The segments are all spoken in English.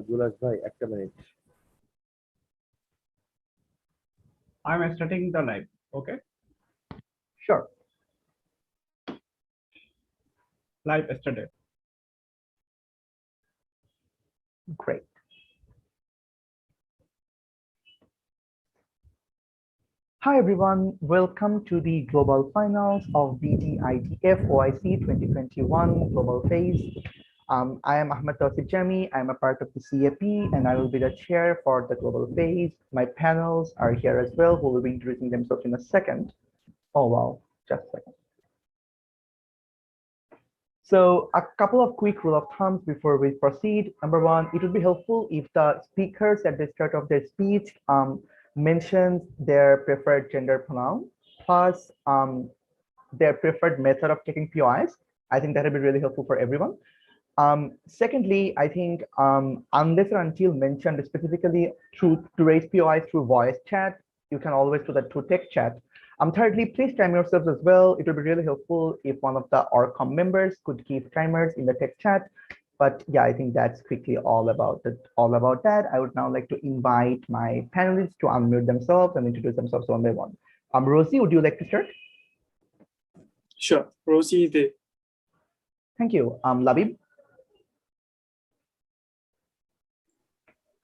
জুলাস ভাই একটা minute. I'm starting the live. Okay, Sure. live started. Great. Hi everyone, welcome to the global finals of BDITF OIC 2021 global phase. I am Ahmed Tausif Jami. I'm a part of the CAP and I will be the chair for the global phase. My panels are here as well, who will be introducing themselves in a second. Oh wow, just a second. So a couple of quick rule of thumbs before we proceed. Number one, it would be helpful if the speakers at the start of their speech mentions their preferred gender pronoun plus their preferred method of taking POIs. I think that would be really helpful for everyone. Secondly, I think unless or until mentioned specifically to raise POIs through voice chat, you can always do that through text chat. Thirdly, please time yourselves as well. It would be really helpful if one of the ORCOM members could keep timers in the text chat. But yeah, I think that's quickly all about that. I would now like to invite my panelists to unmute themselves and introduce themselves one by one. Rosie, would you like to start? Sure, Rosie there. Thank you. Labib.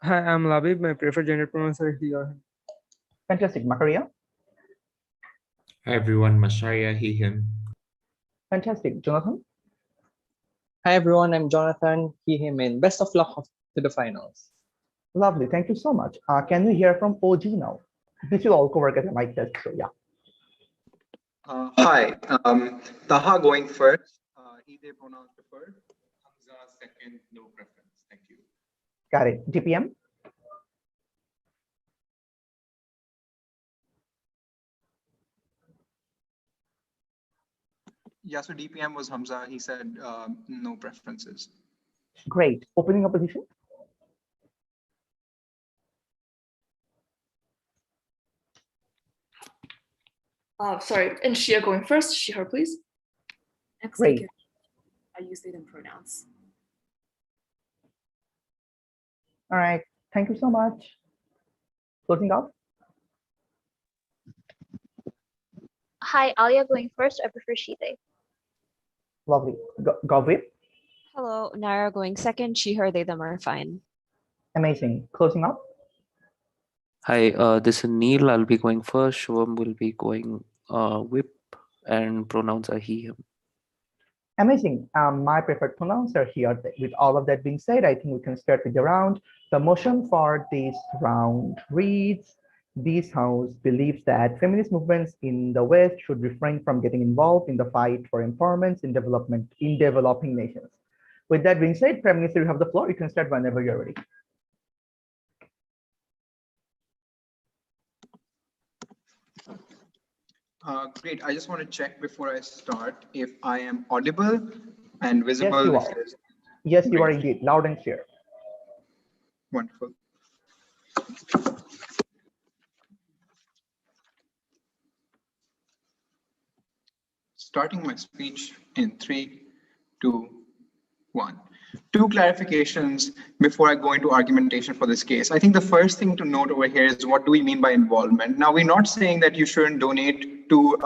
Hi, I'm Labib. My preferred gender pronouns are he or him. Fantastic. Makaria. Hi everyone, Masharia, he, him. Fantastic. Jonathan. Hi everyone, I'm Jonathan, he, him, and best of luck to the finals. Lovely, thank you so much. Can we hear from OG now? This will also work as a mic test, so yeah. Hi, Taha going first. He, they pronouns preferred. Hamza second, no preference. Thank you. Got it. DPM. Yeah, so DPM was Hamza. He said no preferences. Great. Opening opposition. Sorry, and Shia going first. She, her, please. Great. I use they, them pronouns. All right. Thank you so much. Closing off. Hi, Alia going first. I prefer she, they. Lovely. Govip. Hello, Nara going second. She, her, they, them are fine. Amazing. Closing up. Hi, this is Neil. I'll be going first. Shubham will be going whip, and pronouns are he, him. Amazing. My preferred pronouns are here. With all of that being said, I think we can start with the round. The motion for this round reads, this house believes that feminist movements in the West should refrain from getting involved in the fight for empowerment in developing nations. With that being said, Prime Minister, you have the floor. You can start whenever you're ready. Great. I just want to check before I start if I am audible and visible. Yes, you are. Yes, you are indeed. Loud and clear. Wonderful. Starting my speech in 3, 2, 1. Two clarifications before I go into argumentation for this case. I think the first thing to note over here is what do we mean by involvement? Now, we're not saying that you shouldn't donate to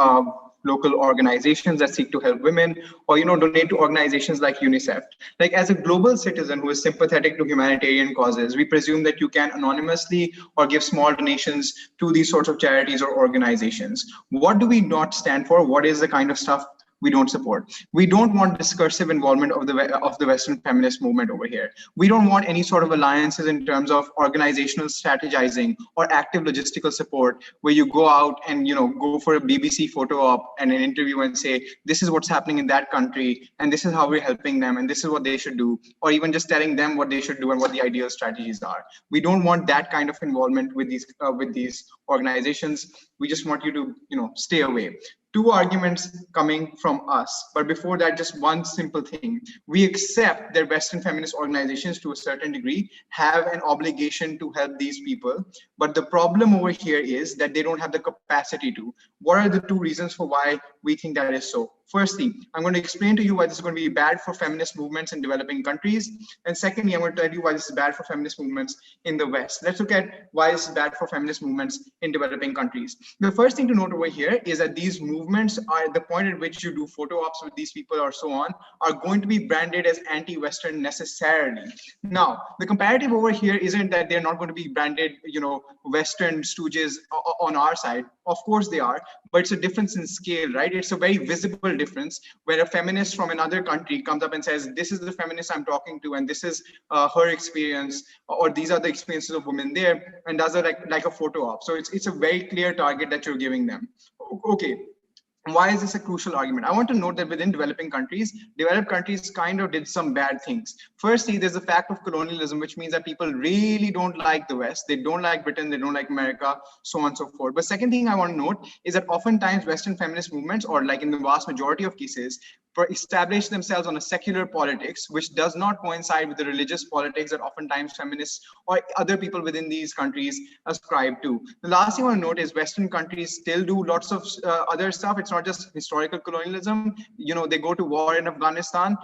local organizations that seek to help women, or donate to organizations like UNICEF. Like, as a global citizen who is sympathetic to humanitarian causes, we presume that you can anonymously or give small donations to these sorts of charities or organizations. What do we not stand for? What is the kind of stuff we don't support? We don't want discursive involvement of the Western feminist movement over here. We don't want any sort of alliances in terms of organizational strategizing or active logistical support where you go out and go for a BBC photo op and an interview and say, this is what's happening in that country and this is how we're helping them and this is what they should do, or even just telling them what they should do and what the ideal strategies are. We don't want that kind of involvement with these organizations. We just want you to stay away. Two arguments coming from us, but before that, just one simple thing. We accept that Western feminist organizations to a certain degree have an obligation to help these people, but the problem over here is that they don't have the capacity to. What are the two reasons for why we think that is so. Firstly, I'm going to explain to you why this is going to be bad for feminist movements in developing countries. And secondly, I'm going to tell you why this is bad for feminist movements in the West. Let's look at why this is bad for feminist movements in developing countries. The first thing to note over here is that these movements are the point at which you do photo ops with these people or so on are going to be branded as anti-Western necessarily. Now, the comparative over here isn't that they're not going to be branded, Western stooges on our side. Of course they are, but it's a difference in scale, right? It's a very visible difference where a feminist from another country comes up and says, this is the feminist I'm talking to, and this is her experience, or these are the experiences of women there, and does it like a photo op. So it's a very clear target that you're giving them. Okay. Why is this a crucial argument? I want to note that within developed countries kind of did some bad things. Firstly, there's the fact of colonialism, which means that people really don't like the West. They don't like Britain, they don't like America, so on and so forth. But second thing I want to note is that oftentimes Western feminist movements, or like in the vast majority of cases, establish themselves on a secular politics, which does not coincide with the religious politics that oftentimes feminists or other people within these countries ascribe to. The last thing I want to note is Western countries still do lots of other stuff. It's not just historical colonialism. They go to war in Afghanistan,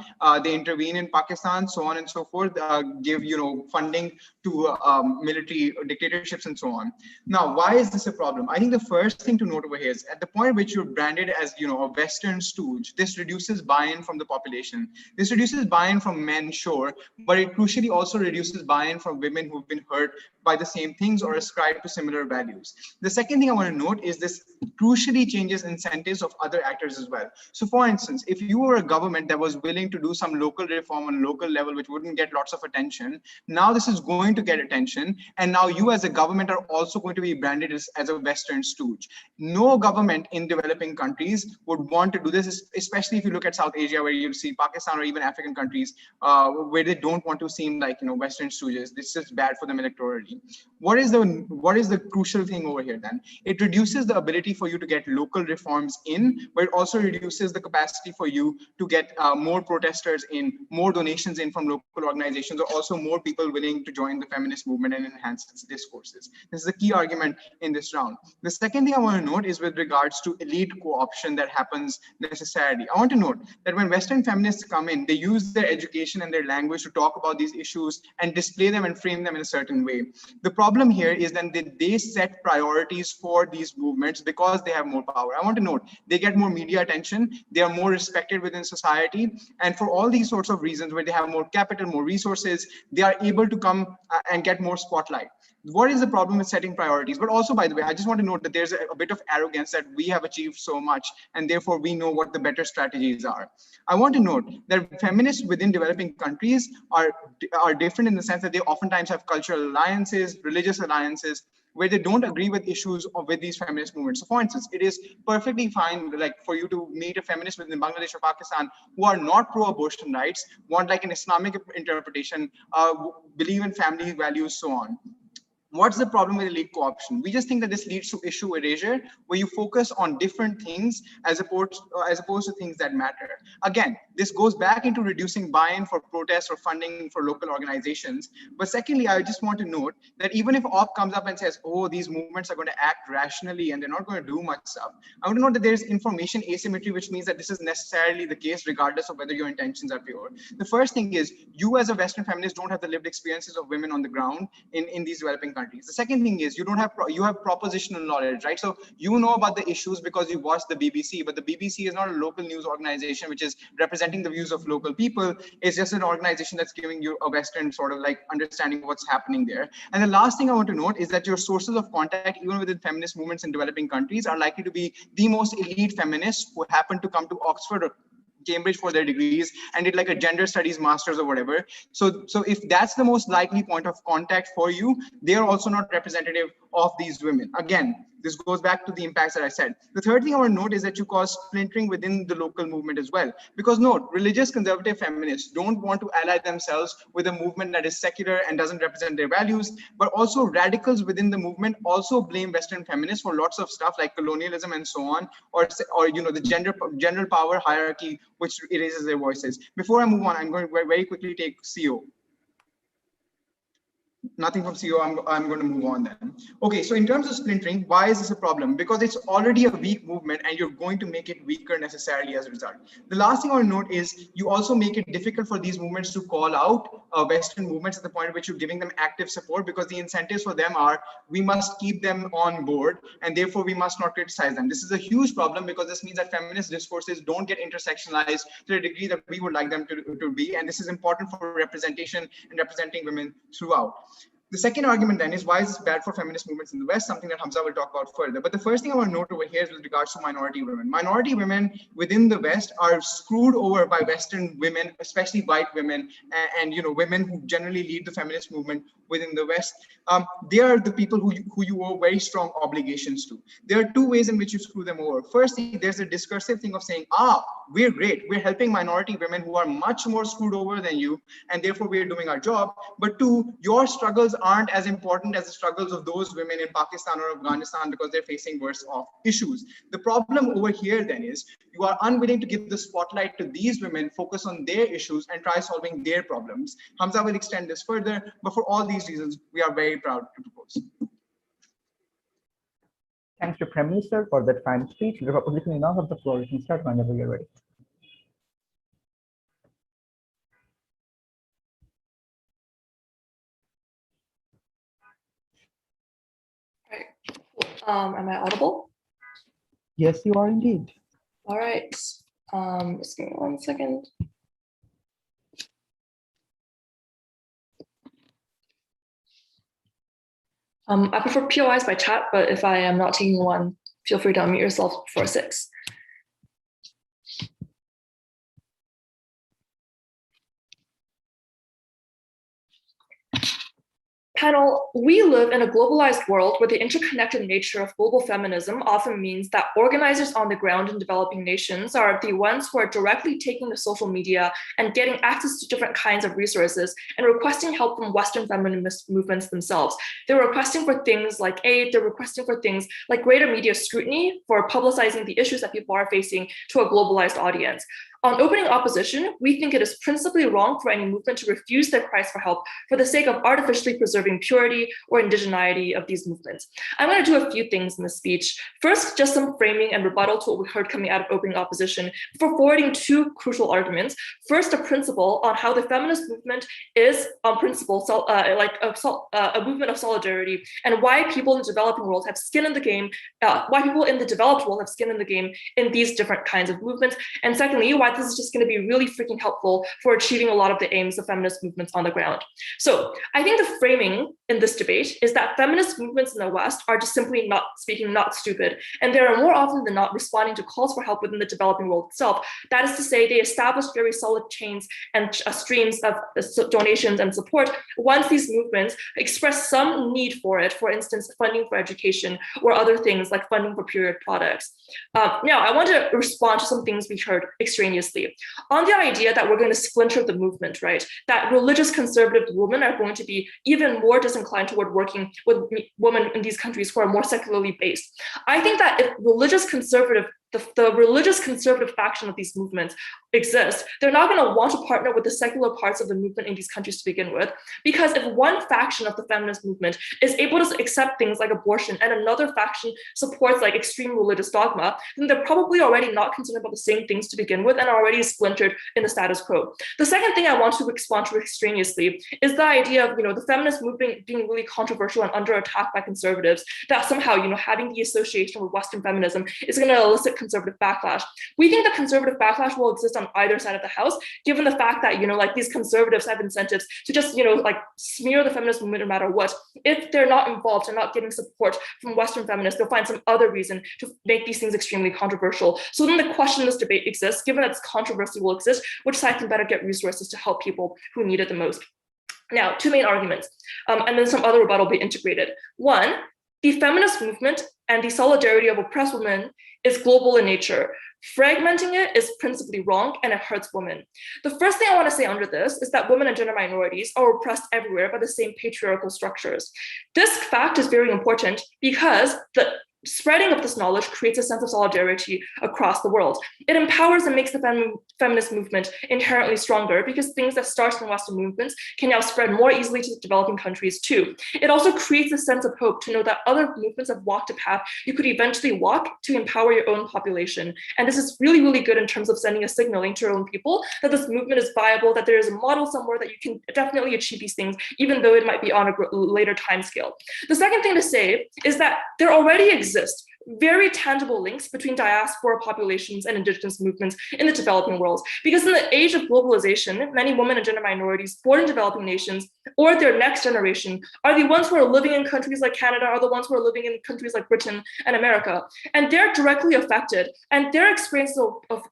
they intervene in Pakistan, so on and so forth, give funding to military dictatorships and so on. Now, why is this a problem? I think the first thing to note over here is at the point at which you're branded as a Western stooge, this reduces buy-in from the population. This reduces buy-in from men, sure, but it crucially also reduces buy-in from women who've been hurt by the same things or ascribe to similar values. The second thing I want to note is this crucially changes incentives of other actors as well. So for instance, if you were a government that was willing to do some local reform on a local level, which wouldn't get lots of attention, now this is going to get attention. And now you as a government are also going to be branded as a Western stooge. No government in developing countries would want to do this, especially if you look at South Asia, where you see Pakistan or even African countries, where they don't want to seem like Western stooges. This is bad for them electorally. What is the crucial thing over here then? It reduces the ability for you to get local reforms in, but it also reduces the capacity for you to get more protesters in, more donations in from local organizations, or also more people willing to join the feminist movement and enhance its discourses. This is a key argument in this round. The second thing I want to note is with regards to elite co-option that happens necessarily. I want to note that when Western feminists come in, they use their education and their language to talk about these issues and display them and frame them in a certain way. The problem here is then they set priorities for these movements because they have more power. I want to note they get more media attention, they are more respected within society, and for all these sorts of reasons where they have more capital, more resources, they are able to come and get more spotlight. What is the problem with setting priorities? But also, by the way, I just want to note that there's a bit of arrogance that we have achieved so much and therefore we know what the better strategies are. I want to note that feminists within developing countries are different in the sense that they oftentimes have cultural alliances, religious alliances, where they don't agree with issues with these feminist movements. So for instance, it is perfectly fine for you to meet a feminist within Bangladesh or Pakistan who are not pro-abortion rights, want like an Islamic interpretation, believe in family values, so on. What's the problem with elite co-option? We just think that this leads to issue erasure, where you focus on different things as opposed to things that matter. Again, this goes back into reducing buy-in for protests or funding for local organizations. But secondly, I just want to note that even if OP comes up and says, oh, these movements are going to act rationally and they're not going to do much stuff, I want to note that there's information asymmetry, which means that this is necessarily the case regardless of whether your intentions are pure. The first thing is, you as a Western feminist don't have the lived experiences of women on the ground in these developing countries. The second thing is, you have propositional knowledge, right? So you know about the issues because you watch the BBC, but the BBC is not a local news organization which is representing the views of local people. It's just an organization that's giving you a Western sort of like understanding of what's happening there. And the last thing I want to note is that your sources of contact, even within feminist movements in developing countries, are likely to be the most elite feminists who happen to come to Oxford or Cambridge for their degrees and did like a gender studies masters or whatever. So if that's the most likely point of contact for you, they are also not representative of these women. Again, this goes back to the impacts that I said. The third thing I want to note is that you cause splintering within the local movement as well. Because note, religious conservative feminists don't want to ally themselves with a movement that is secular and doesn't represent their values, but also radicals within the movement also blame Western feminists for lots of stuff like colonialism and so on, or the general power hierarchy, which erases their voices. Before I move on, I'm going to very quickly take CO. Nothing from CEO. I'm going to move on then. Okay, so in terms of splintering, why is this a problem? Because it's already a weak movement and you're going to make it weaker necessarily as a result. The last thing I want to note is you also make it difficult for these movements to call out Western movements at the point at which you're giving them active support, because the incentives for them are we must keep them on board and therefore we must not criticize them. This is a huge problem because this means that feminist discourses don't get intersectionalized to the degree that we would like them to be. And this is important for representation and representing women throughout. The second argument then is why is this bad for feminist movements in the West, something that Hamza will talk about further. But the first thing I want to note over here is with regards to minority women. Minority women within the West are screwed over by Western women, especially white women, and women who generally lead the feminist movement within the West. They are the people who you owe very strong obligations to. There are two ways in which you screw them over. Firstly, there's a discursive thing of saying, we're great. We're helping minority women who are much more screwed over than you, and therefore we're doing our job. But two, your struggles aren't as important as the struggles of those women in Pakistan or Afghanistan because they're facing worse off issues. The problem over here then is you are unwilling to give the spotlight to these women, focus on their issues and try solving their problems. Hamza will extend this further, but for all these reasons, we are very proud to propose. Thanks to Prime Minister for that fine speech. The opposition now have the floor. You can start whenever you're ready. Am I audible? Yes, you are indeed. All right. Just give me 1 second. I prefer POIs by chat, but if I am not taking one, feel free to unmute yourself before 6. Panel, we live in a globalized world where the interconnected nature of global feminism often means that organizers on the ground in developing nations are the ones who are directly taking to social media and getting access to different kinds of resources and requesting help from Western feminist movements themselves. They're requesting for things like aid, they're requesting for things like greater media scrutiny for publicizing the issues that people are facing to a globalized audience. On opening opposition, we think it is principally wrong for any movement to refuse their cries for help for the sake of artificially preserving purity or indigeneity of these movements. I'm going to do a few things in this speech. First, just some framing and rebuttal to what we heard coming out of opening opposition before forwarding two crucial arguments. First, a principle on how the feminist movement is, on principle, a movement of solidarity, and why people in the developing world have skin in the game, why people in the developed world have skin in the game in these different kinds of movements. And secondly, why this is just going to be really freaking helpful for achieving a lot of the aims of feminist movements on the ground. So I think the framing in this debate is that feminist movements in the West are just simply not stupid. And they are more often than not responding to calls for help within the developing world itself. That is to say, they establish very solid chains and streams of donations and support once these movements express some need for it, for instance, funding for education or other things like funding for period products. Now, I want to respond to some things we heard extraneously on the idea that we're going to splinter the movement, right? That religious conservative women are going to be even more disinclined toward working with women in these countries who are more secularly based. I think that if the religious conservative faction of these movements exist, they're not going to want to partner with the secular parts of the movement in these countries to begin with, because if one faction of the feminist movement is able to accept things like abortion and another faction supports like extreme religious dogma, then they're probably already not concerned about the same things to begin with and are already splintered in the status quo. The second thing I want to respond to extraneously is the idea of the feminist movement being really controversial and under attack by conservatives, that somehow having the association with Western feminism is going to elicit conservative backlash. We think the conservative backlash will exist on either side of the house, given the fact that these conservatives have incentives to just smear the feminist movement no matter what. If they're not involved and not getting support from Western feminists, they'll find some other reason to make these things extremely controversial. So then the question in this debate exists, given that this controversy will exist, which side can better get resources to help people who need it the most? Now, two main arguments, and then some other rebuttal will be integrated. One, the feminist movement and the solidarity of oppressed women is global in nature. Fragmenting it is principally wrong and it hurts women. The first thing I want to say under this is that women and gender minorities are oppressed everywhere by the same patriarchal structures. This fact is very important because the spreading of this knowledge creates a sense of solidarity across the world. It empowers and makes the feminist movement inherently stronger because things that start in Western movements can now spread more easily to developing countries too. It also creates a sense of hope to know that other movements have walked a path you could eventually walk to empower your own population. And this is really, really good in terms of sending a signaling to your own people that this movement is viable, that there is a model somewhere that you can definitely achieve these things, even though it might be on a later time scale. The second thing to say is that there already exist very tangible links between diaspora populations and indigenous movements in the developing world. Because in the age of globalization, many women and gender minorities born in developing nations or their next generation are the ones who are living in countries like Canada, are the ones who are living in countries like Britain and America. And they're directly affected, and their experiences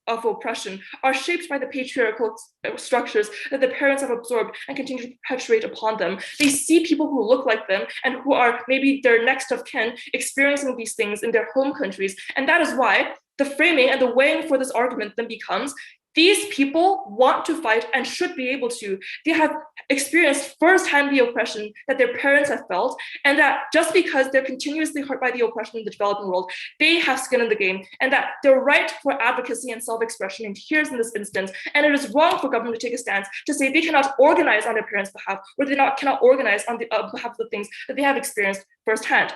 of oppression are shaped by the patriarchal structures that the parents have absorbed and continue to perpetuate upon them. They see people who look like them and who are maybe their next of kin experiencing these things in their home countries. And that is why the framing and the weighing for this argument then becomes, these people want to fight and should be able to. They have experienced firsthand the oppression that their parents have felt, and that just because they're continuously hurt by the oppression in the developing world, they have skin in the game, and that their right for advocacy and self-expression adheres in this instance. And it is wrong for government to take a stance to say they cannot organize on their parents' behalf, or they cannot organize on behalf of the things that they have experienced firsthand.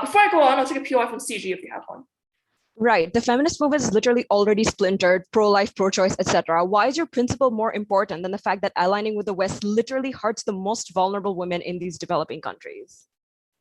Before I go on, I'll take a POI from CG if you have one. Right. The feminist movement is literally already splintered, pro-life, pro-choice, etc. Why is your principle more important than the fact that aligning with the West literally hurts the most vulnerable women in these developing countries?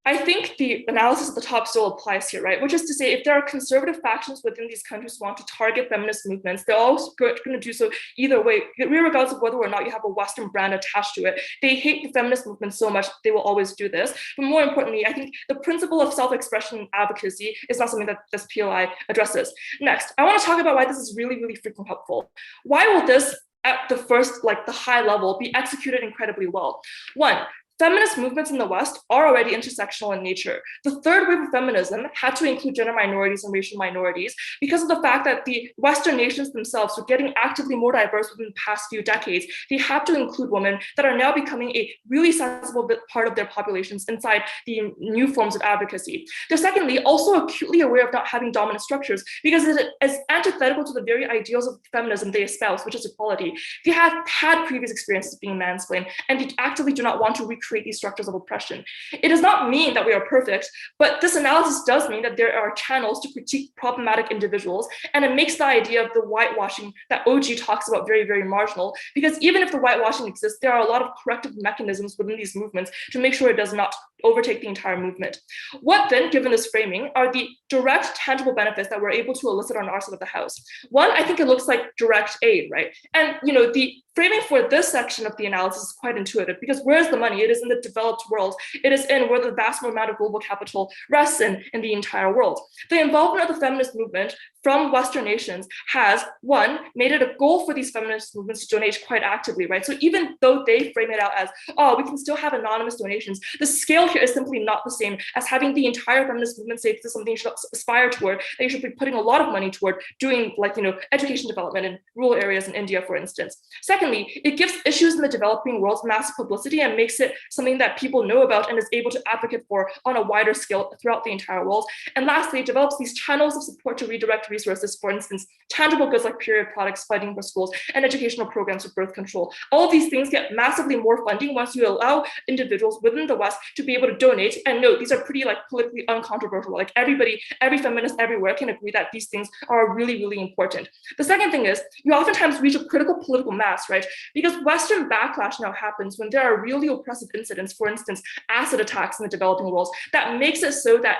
I think the analysis at the top still applies here, right? Which is to say, if there are conservative factions within these countries who want to target feminist movements, they're always going to do so either way, regardless of whether or not you have a Western brand attached to it. They hate the feminist movement so much, they will always do this. But more importantly, I think the principle of self-expression and advocacy is not something that this POI addresses. Next, I want to talk about why this is really, really freaking helpful. Why will this, at the first, like the high level, be executed incredibly well? One, feminist movements in the West are already intersectional in nature. The third wave of feminism had to include gender minorities and racial minorities because of the fact that the Western nations themselves were getting actively more diverse within the past few decades. They had to include women that are now becoming a really sensible part of their populations inside the new forms of advocacy. They're secondly also acutely aware of not having dominant structures because it is antithetical to the very ideals of feminism they espouse, which is equality. They have had previous experiences of being mansplained, and they actively do not want to recreate these structures of oppression. It does not mean that we are perfect, but this analysis does mean that there are channels to critique problematic individuals, and it makes the idea of the whitewashing that OG talks about very, very marginal, because even if the whitewashing exists, there are a lot of corrective mechanisms within these movements to make sure it does not overtake the entire movement. What then, given this framing, are the direct, tangible benefits that we're able to elicit on our side of the house? One, I think it looks like direct aid, right? And the framing for this section of the analysis is quite intuitive, because where's the money? It is in the developed world. It is in where the vast amount of global capital rests in the entire world. The involvement of the feminist movement from Western nations has, one, made it a goal for these feminist movements to donate quite actively, right? So even though they frame it out as, oh, we can still have anonymous donations, the scale here is simply not the same as having the entire feminist movement say this is something you should aspire toward, that you should be putting a lot of money toward doing, like, education development in rural areas in India, for instance. Secondly, it gives issues in the developing world massive publicity and makes it something that people know about and is able to advocate for on a wider scale throughout the entire world. And lastly, it develops these channels of support to redirect resources, for instance, tangible goods like period products, funding for schools, and educational programs for birth control. All of these things get massively more funding once you allow individuals within the West to be able to donate. And note, these are pretty politically uncontroversial. Like every feminist everywhere can agree that these things are really, really important. The second thing is you oftentimes reach a critical political mass, right? Because Western backlash now happens when there are really oppressive incidents, for instance, acid attacks in the developing world, that makes it so that,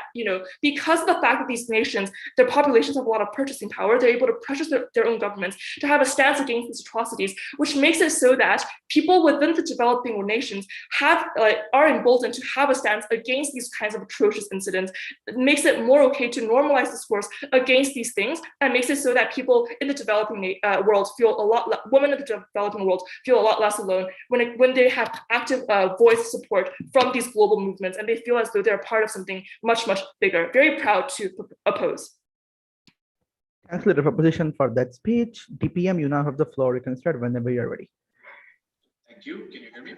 because of the fact that these nations, their populations have a lot of purchasing power, they're able to pressure their own governments to have a stance against these atrocities, which makes it so that people within the developing nations are emboldened to have a stance against these kinds of atrocious incidents. It makes it more okay to normalize discourse against these things, and makes it so that people in the developing world feel women in the developing world feel a lot less alone when they have active voice support from these global movements, and they feel as though they're part of something much, much bigger. Very proud to oppose. Thanks, Leader of Opposition, for that speech. DPM, you now have the floor. You can start whenever you're ready. Thank you. Can you hear me?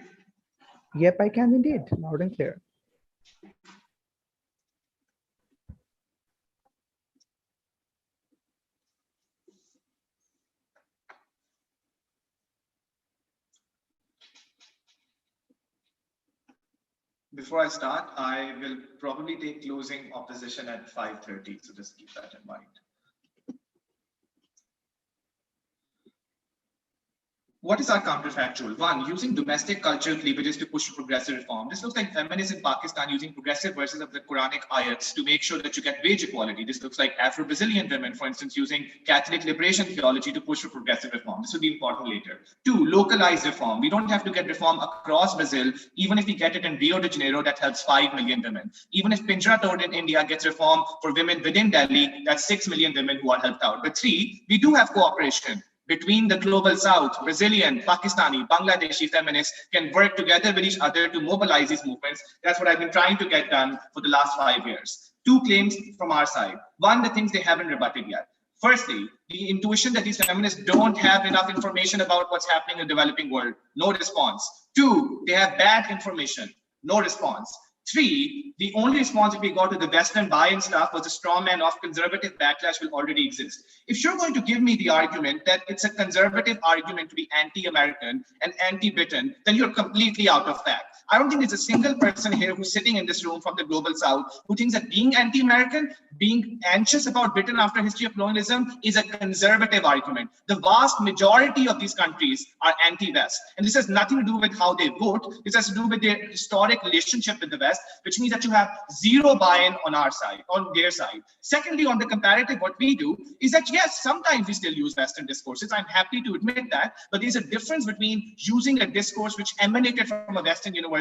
Yep, I can indeed. Loud and clear. Before I start, I will probably take closing opposition at 5:30, so just keep that in mind. What is our counterfactual? One, using domestic cultural cleavages to push progressive reform. This looks like feminists in Pakistan using progressive versions of the Quranic ayats to make sure that you get wage equality. This looks like Afro-Brazilian women, for instance, using Catholic liberation theology to push for progressive reform. This will be important later. Two, localized reform. We don't have to get reform across Brazil. Even if we get it in Rio de Janeiro, that helps 5 million women. Even if Pinjra Toad in India gets reform for women within Delhi, that's 6 million women who are helped out. But three, we do have cooperation between the global south. Brazilian, Pakistani, Bangladeshi feminists can work together with each other to mobilize these movements. That's what I've been trying to get done for the last 5 years. Two claims from our side. One, the things they haven't rebutted yet. Firstly, the intuition that these feminists don't have enough information about what's happening in the developing world. No response. Two, they have bad information. No response. Three, the only response that we got to the Western buy-in stuff was a straw man of conservative backlash will already exist. If you're going to give me the argument that it's a conservative argument to be anti-American and anti-Britain, then you're completely out of fact. I don't think there's a single person here who's sitting in this room from the global south who thinks that being anti-American, being anxious about Britain after history of colonialism is a conservative argument. The vast majority of these countries are anti-West. And this has nothing to do with how they vote. This has to do with their historic relationship with the West, which means that you have zero buy-in on our side, on their side. Secondly, on the comparative, what we do is that, yes, sometimes we still use Western discourses. I'm happy to admit that, but there's a difference between using a discourse which emanated from a Western university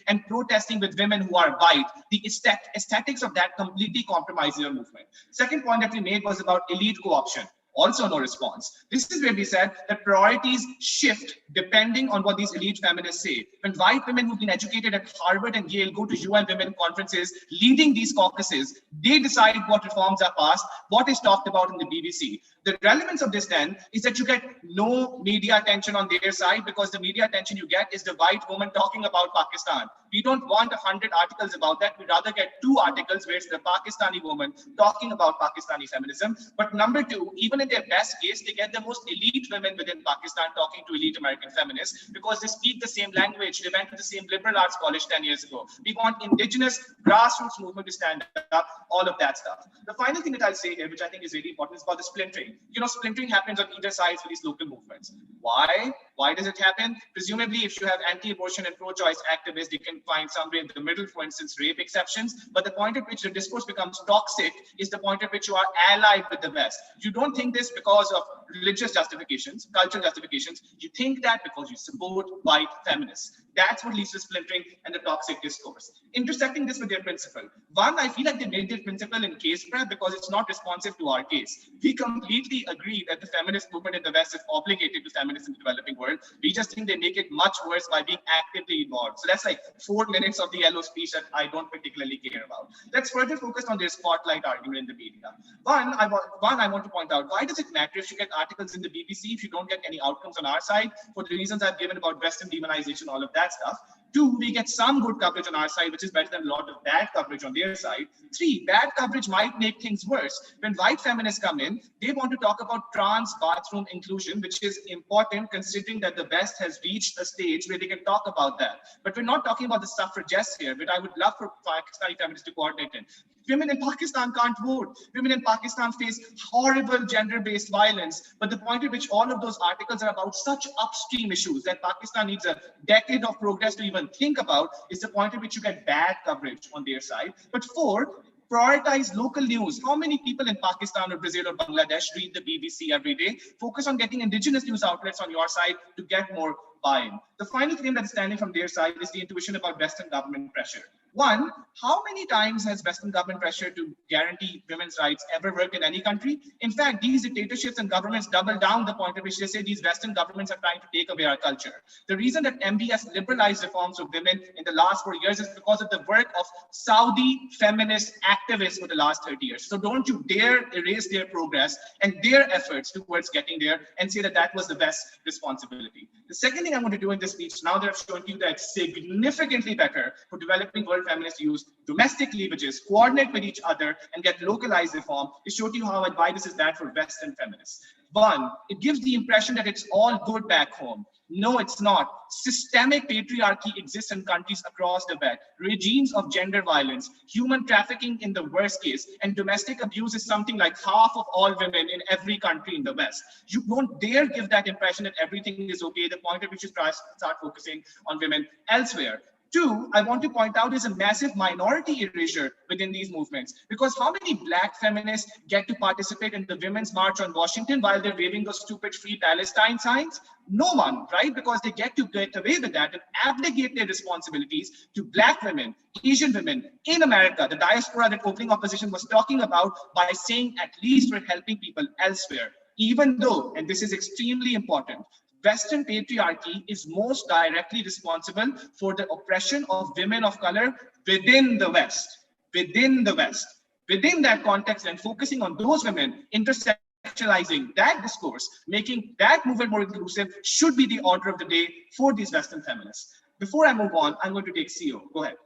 and protesting with women who are white. The aesthetics of that completely compromises your movement. Second point that we made was about elite co-option. Also no response. This is where we said that priorities shift depending on what these elite feminists say. When white women who've been educated at Harvard and Yale go to UN women conferences leading these caucuses, they decide what reforms are passed, what is talked about in the BBC. The relevance of this then is that you get no media attention on their side because the media attention you get is the white woman talking about Pakistan. We don't want 100 articles about that. We'd rather get 2 articles where it's the Pakistani woman talking about Pakistani feminism. But number two, even in their best case, they get the most elite women within Pakistan talking to elite American feminists because they speak the same language. They went to the same liberal arts college 10 years ago. We want indigenous grassroots movement to stand up, all of that stuff. The final thing that I'll say here, which I think is really important, is about the splintering. You know, splintering happens on either side for these local movements. Why? Why does it happen? Presumably, if you have anti-abortion and pro-choice activists, they can find somewhere in the middle, for instance, rape exceptions. But the point at which the discourse becomes toxic is the point at which you are allied with the West. You don't think this because of religious justifications, cultural justifications. You think that because you support white feminists. That's what leads to splintering and the toxic discourse. Intersecting this with their principle. One, I feel like they made their principle in case prep because it's not responsive to our case. We completely agree that the feminist movement in the West is obligated to feminists in the developing world. We just think they make it much worse by being actively involved. So that's like 4 minutes of the yellow speech that I don't particularly care about. Let's further focus on their spotlight argument in the media. One, I want to point out, why does it matter if you get articles in the BBC if you don't get any outcomes on our side for the reasons I've given about Western demonization, all of that stuff? Two, we get some good coverage on our side, which is better than a lot of bad coverage on their side. Three, bad coverage might make things worse. When white feminists come in, they want to talk about trans bathroom inclusion, which is important considering that the West has reached a stage where they can talk about that. But we're not talking about the suffragists here, but I would love for Pakistani feminists to coordinate it. Women in Pakistan can't vote. Women in Pakistan face horrible gender-based violence. But the point at which all of those articles are about such upstream issues that Pakistan needs a decade of progress to even think about is the point at which you get bad coverage on their side. But four, prioritize local news. How many people in Pakistan or Brazil or Bangladesh read the BBC every day? Focus on getting indigenous news outlets on your side to get more buy-in. The final claim that's standing from their side is the intuition about Western government pressure. One, how many times has Western government pressure to guarantee women's rights ever worked in any country? In fact, these dictatorships and governments double down the point at which they say these Western governments are trying to take away our culture. The reason that MBS liberalized reforms of women in the last 4 years is because of the work of Saudi feminist activists for the last 30 years. So don't you dare erase their progress and their efforts towards getting there and say that that was the best responsibility. The second thing I want to do in this speech, now that I've shown you that it's significantly better for developing world feminists to use domestic leavages, coordinate with each other, and get localized reform, is show to you how and why this is bad for Western feminists. One, it gives the impression that it's all good back home. No, it's not. Systemic patriarchy exists in countries across the world. Regimes of gender violence, human trafficking in the worst case, and domestic abuse is something like half of all women in every country in the West. You won't dare give that impression that everything is okay. The point at which you start focusing on women elsewhere. Two, I want to point out is a massive minority erasure within these movements, because how many Black feminists get to participate in the Women's March on Washington while they're waving those stupid Free Palestine signs? No one, right? Because they get to get away with that and abdicate their responsibilities to Black women, Asian women in America, the diaspora that opening opposition was talking about, by saying at least we're helping people elsewhere. Even though, and this is extremely important, Western patriarchy is most directly responsible for the oppression of women of color within the West, within the West. Within that context and focusing on those women, intersectionalizing that discourse, making that movement more inclusive should be the order of the day for these Western feminists. Before I move on, I'm going to take CEO. Go ahead.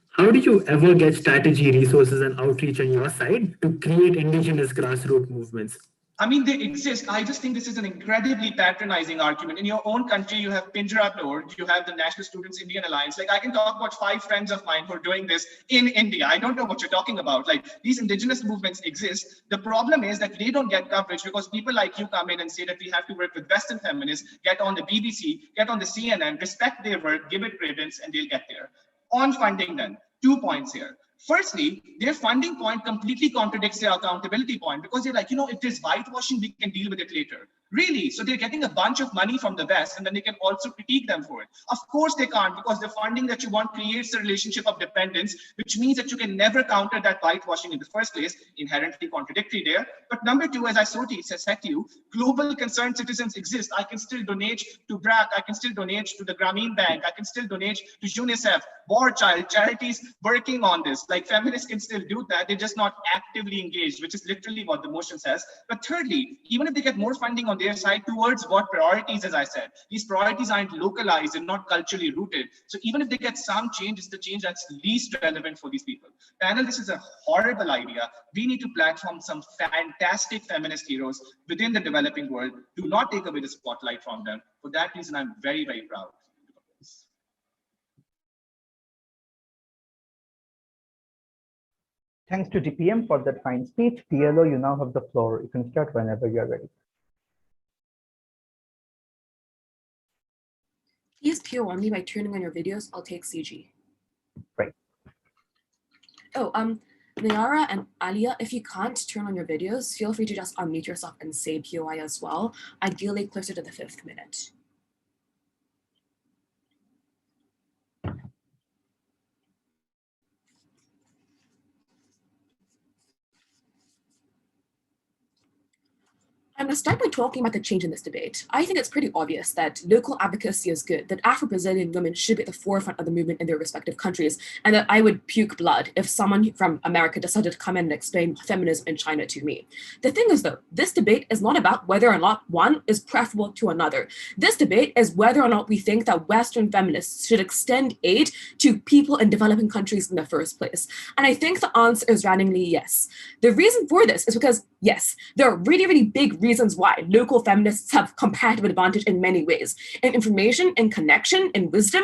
How do you ever get strategy, resources, and outreach on your side to create indigenous grassroots movements? I mean, they exist. I just think this is an incredibly patronizing argument. In your own country, you have Pinjarapur, you have the National Students Indian Alliance. Like, I can talk about 5 friends of mine who are doing this in India. I don't know what you're talking about. Like, these indigenous movements exist. The problem is that they don't get coverage because people like you come in and say that we have to work with Western feminists, get on the BBC, get on the CNN, respect their work, give it credence, and they'll get there. On funding then, 2 points here. Firstly, their funding point completely contradicts their accountability point, because they're like, you know, if there's whitewashing, we can deal with it later. Really? So they're getting a bunch of money from the West, and then they can also critique them for it. Of course they can't, because the funding that you want creates a relationship of dependence, which means that you can never counter that whitewashing in the first place, inherently contradictory there. But number two, as I said to you, global concerned citizens exist. I can still donate to BRAC, I can still donate to the Grameen Bank, I can still donate to UNICEF, War Child, charities working on this. Like, feminists can still do that, they're just not actively engaged, which is literally what the motion says. But thirdly, even if they get more funding on their side towards what priorities, as I said, these priorities aren't localized and not culturally rooted. So even if they get some change, it's the change that's least relevant for these people. Panel, this is a horrible idea. We need to platform some fantastic feminist heroes within the developing world. Do not take away the spotlight from them. For that reason, I'm very, very proud. Thanks to DPM for that fine speech. PLO, you now have the floor. You can start whenever you're ready. Please PO on me by turning on your videos. I'll take CG. Right. Oh, Nayara and Alia, if you can't turn on your videos, feel free to just unmute yourself and say POI as well, ideally closer to the 5th minute. I'm going to start by talking about the change in this debate. I think it's pretty obvious that local advocacy is good, that Afro-Brazilian women should be at the forefront of the movement in their respective countries, and that I would puke blood if someone from America decided to come in and explain feminism in China to me. The thing is, though, this debate is not about whether or not one is preferable to another. This debate is whether or not we think that Western feminists should extend aid to people in developing countries in the first place. And I think the answer is roundingly yes. The reason for this is because, yes, there are really, really big reasons why local feminists have comparative advantage in many ways, in information, in connection, in wisdom,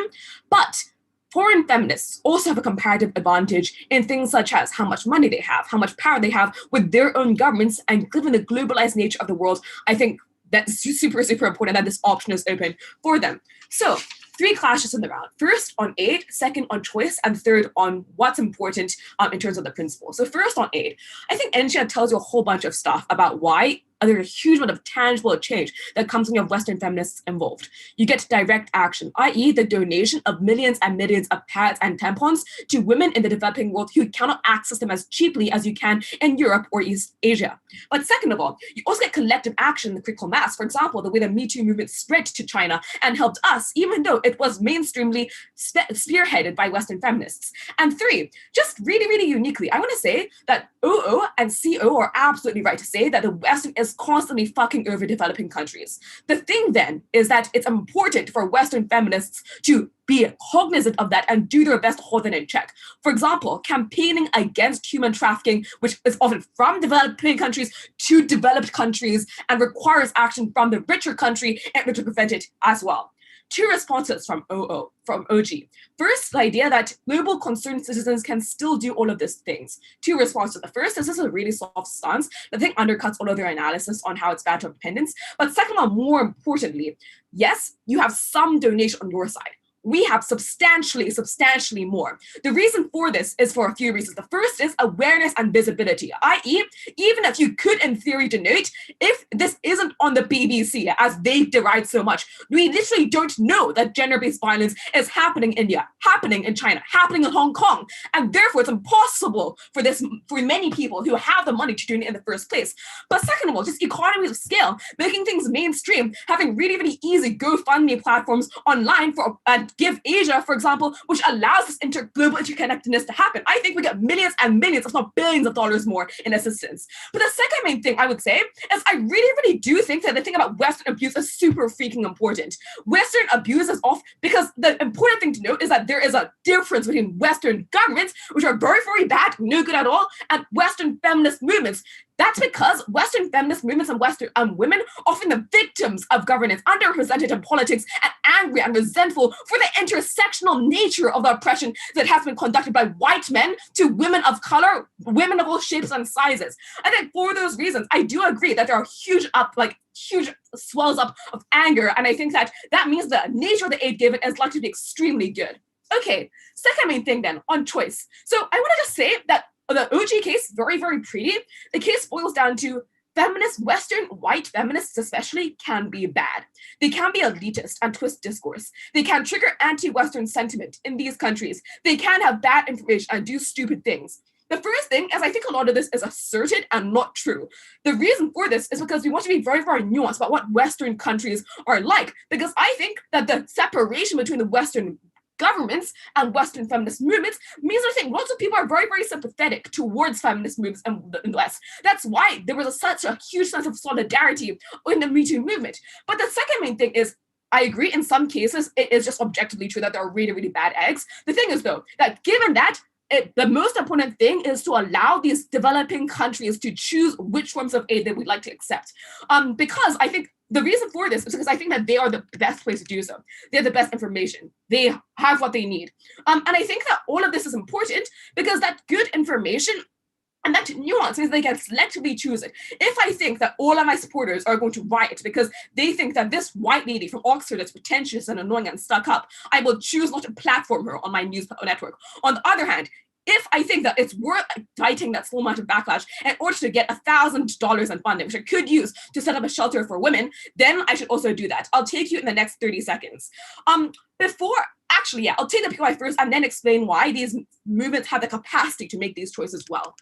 but foreign feminists also have a comparative advantage in things such as how much money they have, how much power they have with their own governments, and given the globalized nature of the world, I think that's super, super important that this option is open for them. So 3 clashes in the round. First on aid, second on choice, and third on what's important in terms of the principle. So first on aid, I think Enchia tells you a whole bunch of stuff about why there's a huge amount of tangible change that comes when you have Western feminists involved. You get direct action, i.e. the donation of millions and millions of pads and tampons to women in the developing world who cannot access them as cheaply as you can in Europe or East Asia. But second of all, you also get collective action in the critical mass. For example, the way the Me Too movement spread to China and helped us, even though it was mainstreamly spearheaded by Western feminists. And 3, just really, really uniquely, I want to say that OO and CO are absolutely right to say that the Western is is constantly fucking over developing countries. The thing then is that it's important for Western feminists to be cognizant of that and do their best to hold it in check. For example, campaigning against human trafficking, which is often from developing countries to developed countries and requires action from the richer country in order to prevent it as well. Two responses from OG. First, the idea that global concerned citizens can still do all of these things. Two responses. The first, this is a really soft stance that I think undercuts all of their analysis on how it's bad to independence. But second one, more importantly, yes, you have some donation on your side. We have substantially more. The reason for this is for a few reasons. The first is awareness and visibility, i.e., even if you could in theory denote, if this isn't on the BBC as they deride so much, we literally don't know that gender-based violence is happening in India, happening in China, happening in Hong Kong, and therefore it's impossible for many people who have the money to do it in the first place. But second of all, just economies of scale, making things mainstream, having really, really easy GoFundMe platforms online for Give Asia, for example, which allows this global interconnectedness to happen. I think we get millions and millions, if not billions of dollars more in assistance. But the second main thing I would say is I really, really do think that the thing about Western abuse is super freaking important. Western abuse is off because the important thing to note is that there is a difference between Western governments, which are very, very bad, no good at all, and Western feminist movements. That's because Western feminist movements and Western women are often the victims of governance, underrepresented in politics, and angry and resentful for the intersectional nature of the oppression that has been conducted by white men to women of color, women of all shapes and sizes. I think for those reasons, I do agree that there are huge swells up of anger, and I think that means the nature of the aid given is likely to be extremely good. Okay, second main thing then, on choice. So I want to just say that the OG case, very, very pretty. The case boils down to feminists, Western white feminists especially, can be bad. They can be elitist and twist discourse. They can trigger anti-Western sentiment in these countries. They can have bad information and do stupid things. The first thing is I think a lot of this is asserted and not true. The reason for this is because we want to be very, very nuanced about what Western countries are like, because I think that the separation between the Western governments and Western feminist movements means I think lots of people are very, very sympathetic towards feminist movements in the West. That's why there was such a huge sense of solidarity in the Me Too movement. But the second main thing is, I agree in some cases, it is just objectively true that there are really, really bad eggs. The thing is though, that given that, the most important thing is to allow these developing countries to choose which forms of aid they would like to accept. Because I think the reason for this is because I think that they are the best place to do so. They have the best information. They have what they need. And I think that all of this is important because that good information and that nuance means they can selectively choose it. If I think that all of my supporters are going to riot because they think that this white lady from Oxford is pretentious and annoying and stuck up, I will choose not to platform her on my news network. On the other hand, if I think that it's worth fighting that small amount of backlash in order to get $1,000 in funding, which I could use to set up a shelter for women, then I should also do that. I'll take you in the next 30 seconds. I'll take the POI first and then explain why these movements have the capacity to make these choices well.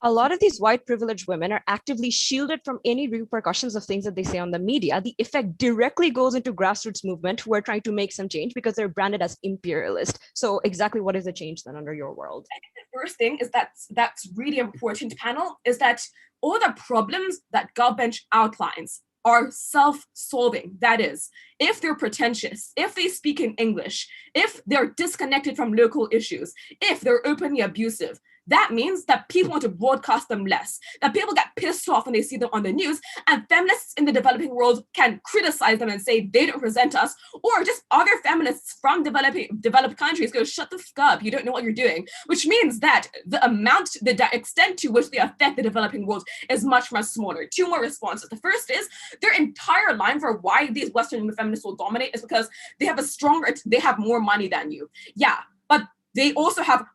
A lot of these white privileged women are actively shielded from any repercussions of things that they say on the media. The effect directly goes into grassroots movement who are trying to make some change because they're branded as imperialist. So exactly what is the change then under your world? I think the first thing is that's really important, panel, is that all the problems that GovBench outlines are self-solving. That is, if they're pretentious, if they speak in English, if they're disconnected from local issues, if they're openly abusive, that means that people want to broadcast them less, that people get pissed off when they see them on the news, and feminists in the developing world can criticize them and say they don't represent us, or just other feminists from developed countries go, shut the fuck up, you don't know what you're doing, which means that the extent to which they affect the developing world is much, much smaller. Two more responses. The first is their entire line for why these Western feminists will dominate is because they have more money than you. Yeah, but they also have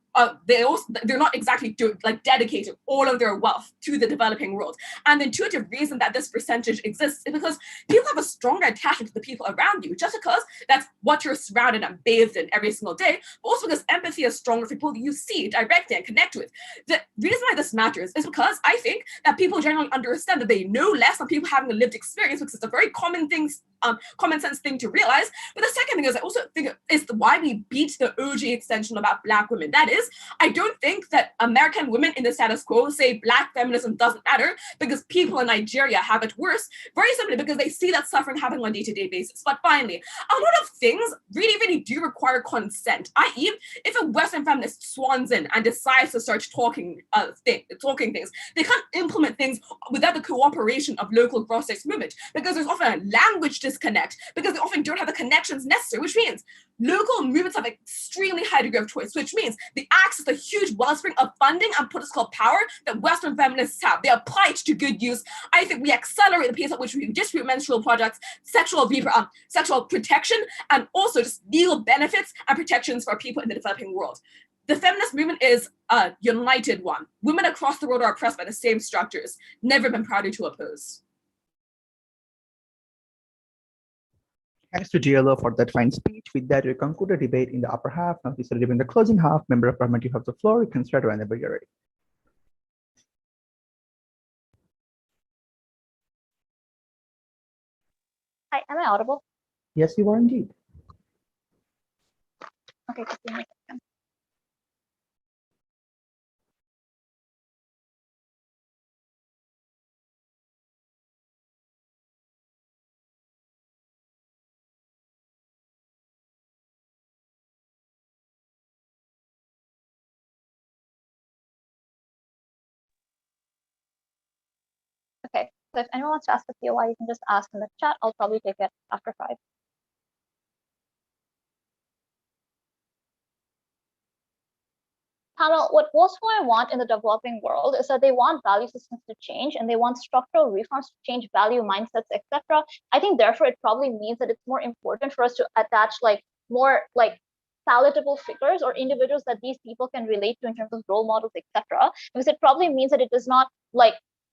they're not exactly dedicating all of their wealth to the developing world. And the intuitive reason that this percentage exists is because people have a stronger attachment to the people around you. Just because that's what you're surrounded and bathed in every single day, but also because empathy is stronger for people you see directly and connect with. The reason why this matters is because I think that people generally understand that they know less than people having a lived experience, because it's a very common sense thing to realize. But the second thing is, I also think is why we beat the OG extension about Black women. That is, I don't think that American women in the status quo say Black feminism doesn't matter because people in Nigeria have it worse, very simply because they see that suffering happening on a day-to-day basis. But finally, a lot of things really do require consent, i.e., if a Western feminist swans in and decides to start talking things, they can't implement things without the cooperation of local grassroots movement, because there's often a language disconnect, because they often don't have the connections necessary, which means local movements have an extremely high degree of choice, which means they access the huge wellspring of funding and political power that Western feminists have. They apply it to good use. I think we accelerate the pace at which we distribute menstrual products, sexual protection, and also just legal benefits and protections for people in the developing world. The feminist movement is a united one. Women across the world are oppressed by the same structures, never been prouder to oppose. Thanks to GLO for that fine speech. With that, we conclude the debate in the upper half. Now we start in the closing half. Member of Parliament, you have the floor. You can start whenever you're ready. Hi, am I audible? Yes, you are indeed. Okay, just give me a second. Okay, so if anyone wants to ask a POI, you can just ask in the chat. I'll probably take it after 5. Panel, what most women want in the developing world is that they want value systems to change, and they want structural reforms to change value mindsets, etc. I think therefore it probably means that it's more important for us to attach more palatable figures or individuals that these people can relate to in terms of role models, etc. Because it probably means that it does not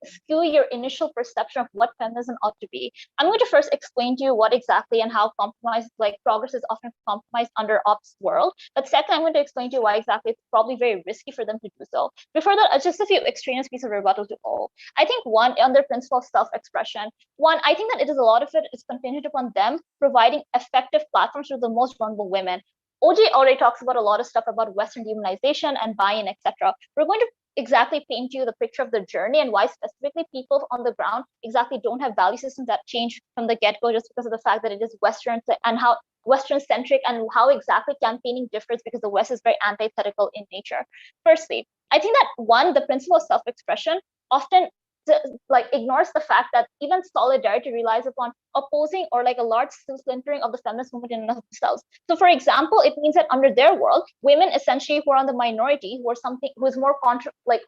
skew your initial perception of what feminism ought to be. I'm going to first explain to you what exactly and how progress is often compromised under ops world. But second, I'm going to explain to you why exactly it's probably very risky for them to do so. Before that, just a few extraneous pieces of rebuttal to all. I think one, on their principle of self-expression, I think that a lot of it is contingent upon them providing effective platforms for the most vulnerable women. OJ already talks about a lot of stuff about Western demonization and buy-in, etc. We're going to exactly paint you the picture of the journey and why specifically people on the ground exactly don't have value systems that change from the get-go just because of the fact that it is Western and how Western-centric and how exactly campaigning differs because the West is very antithetical in nature. Firstly, I think that one, the principle of self-expression often ignores the fact that even solidarity relies upon opposing or a large splintering of the feminist movement in and of themselves. So for example, it means that under their world, women essentially who are on the minority, who is more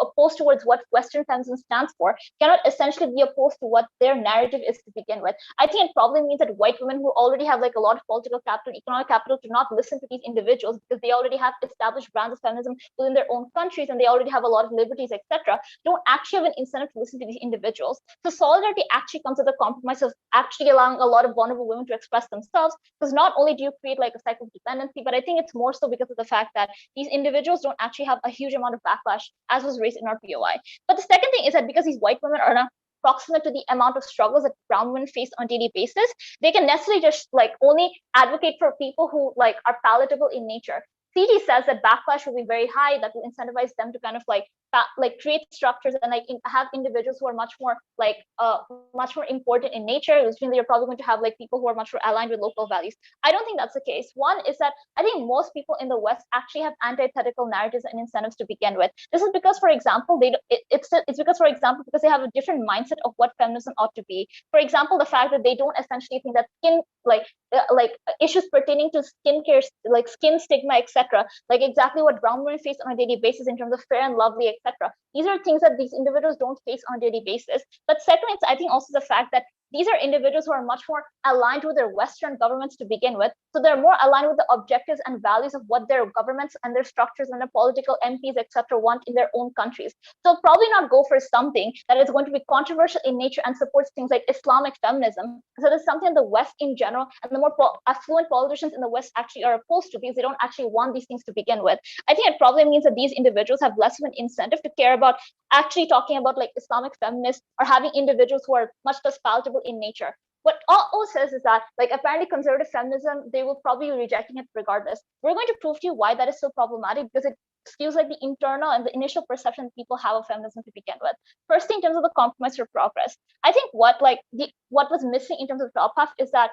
opposed towards what Western feminism stands for, cannot essentially be opposed to what their narrative is to begin with. I think it probably means that white women who already have a lot of political capital, economic capital, do not listen to these individuals because they already have established brands of feminism within their own countries and they already have a lot of liberties, etc. Don't actually have an incentive to listen to these individuals. So solidarity actually comes at the compromise of actually allowing a lot of vulnerable women to express themselves, because not only do you create a cycle of dependency, but I think it's more so because of the fact that these individuals don't actually have a huge amount of backlash, as was raised in our POI. But the second thing is that because these white women are not proximate to the amount of struggles that brown women face on a daily basis, they can necessarily just only advocate for people who are palatable in nature. CG says that backlash will be very high, that will incentivize them to kind of create structures and have individuals who are much more important in nature, which means that you're probably going to have people who are much more aligned with local values. I don't think that's the case. One is that I think most people in the West actually have antithetical narratives and incentives to begin with. This is because, for example, because they have a different mindset of what feminism ought to be. For example, the fact that they don't essentially think that issues pertaining to skincare, skin stigma, etc., exactly what brown women face on a daily basis in terms of fair and lovely, etc. These are things that these individuals don't face on a daily basis. But second, it's I think also the fact that these are individuals who are much more aligned with their Western governments to begin with. So they're more aligned with the objectives and values of what their governments and their structures and their political MPs, etc., want in their own countries. So probably not go for something that is going to be controversial in nature and supports things like Islamic feminism. So there's something the West in general and the more affluent politicians in the West actually are opposed to, because they don't actually want these things to begin with. I think it probably means that these individuals have less of an incentive to care about actually talking about like Islamic feminists or having individuals who are much less palatable in nature. What O says is that, like, apparently conservative feminism, they will probably be rejecting it regardless. We're going to prove to you why that is so problematic, because it skews like the internal and the initial perception people have of feminism to begin with. Firstly, in terms of the compromise for progress, I think what was missing in terms of top half is that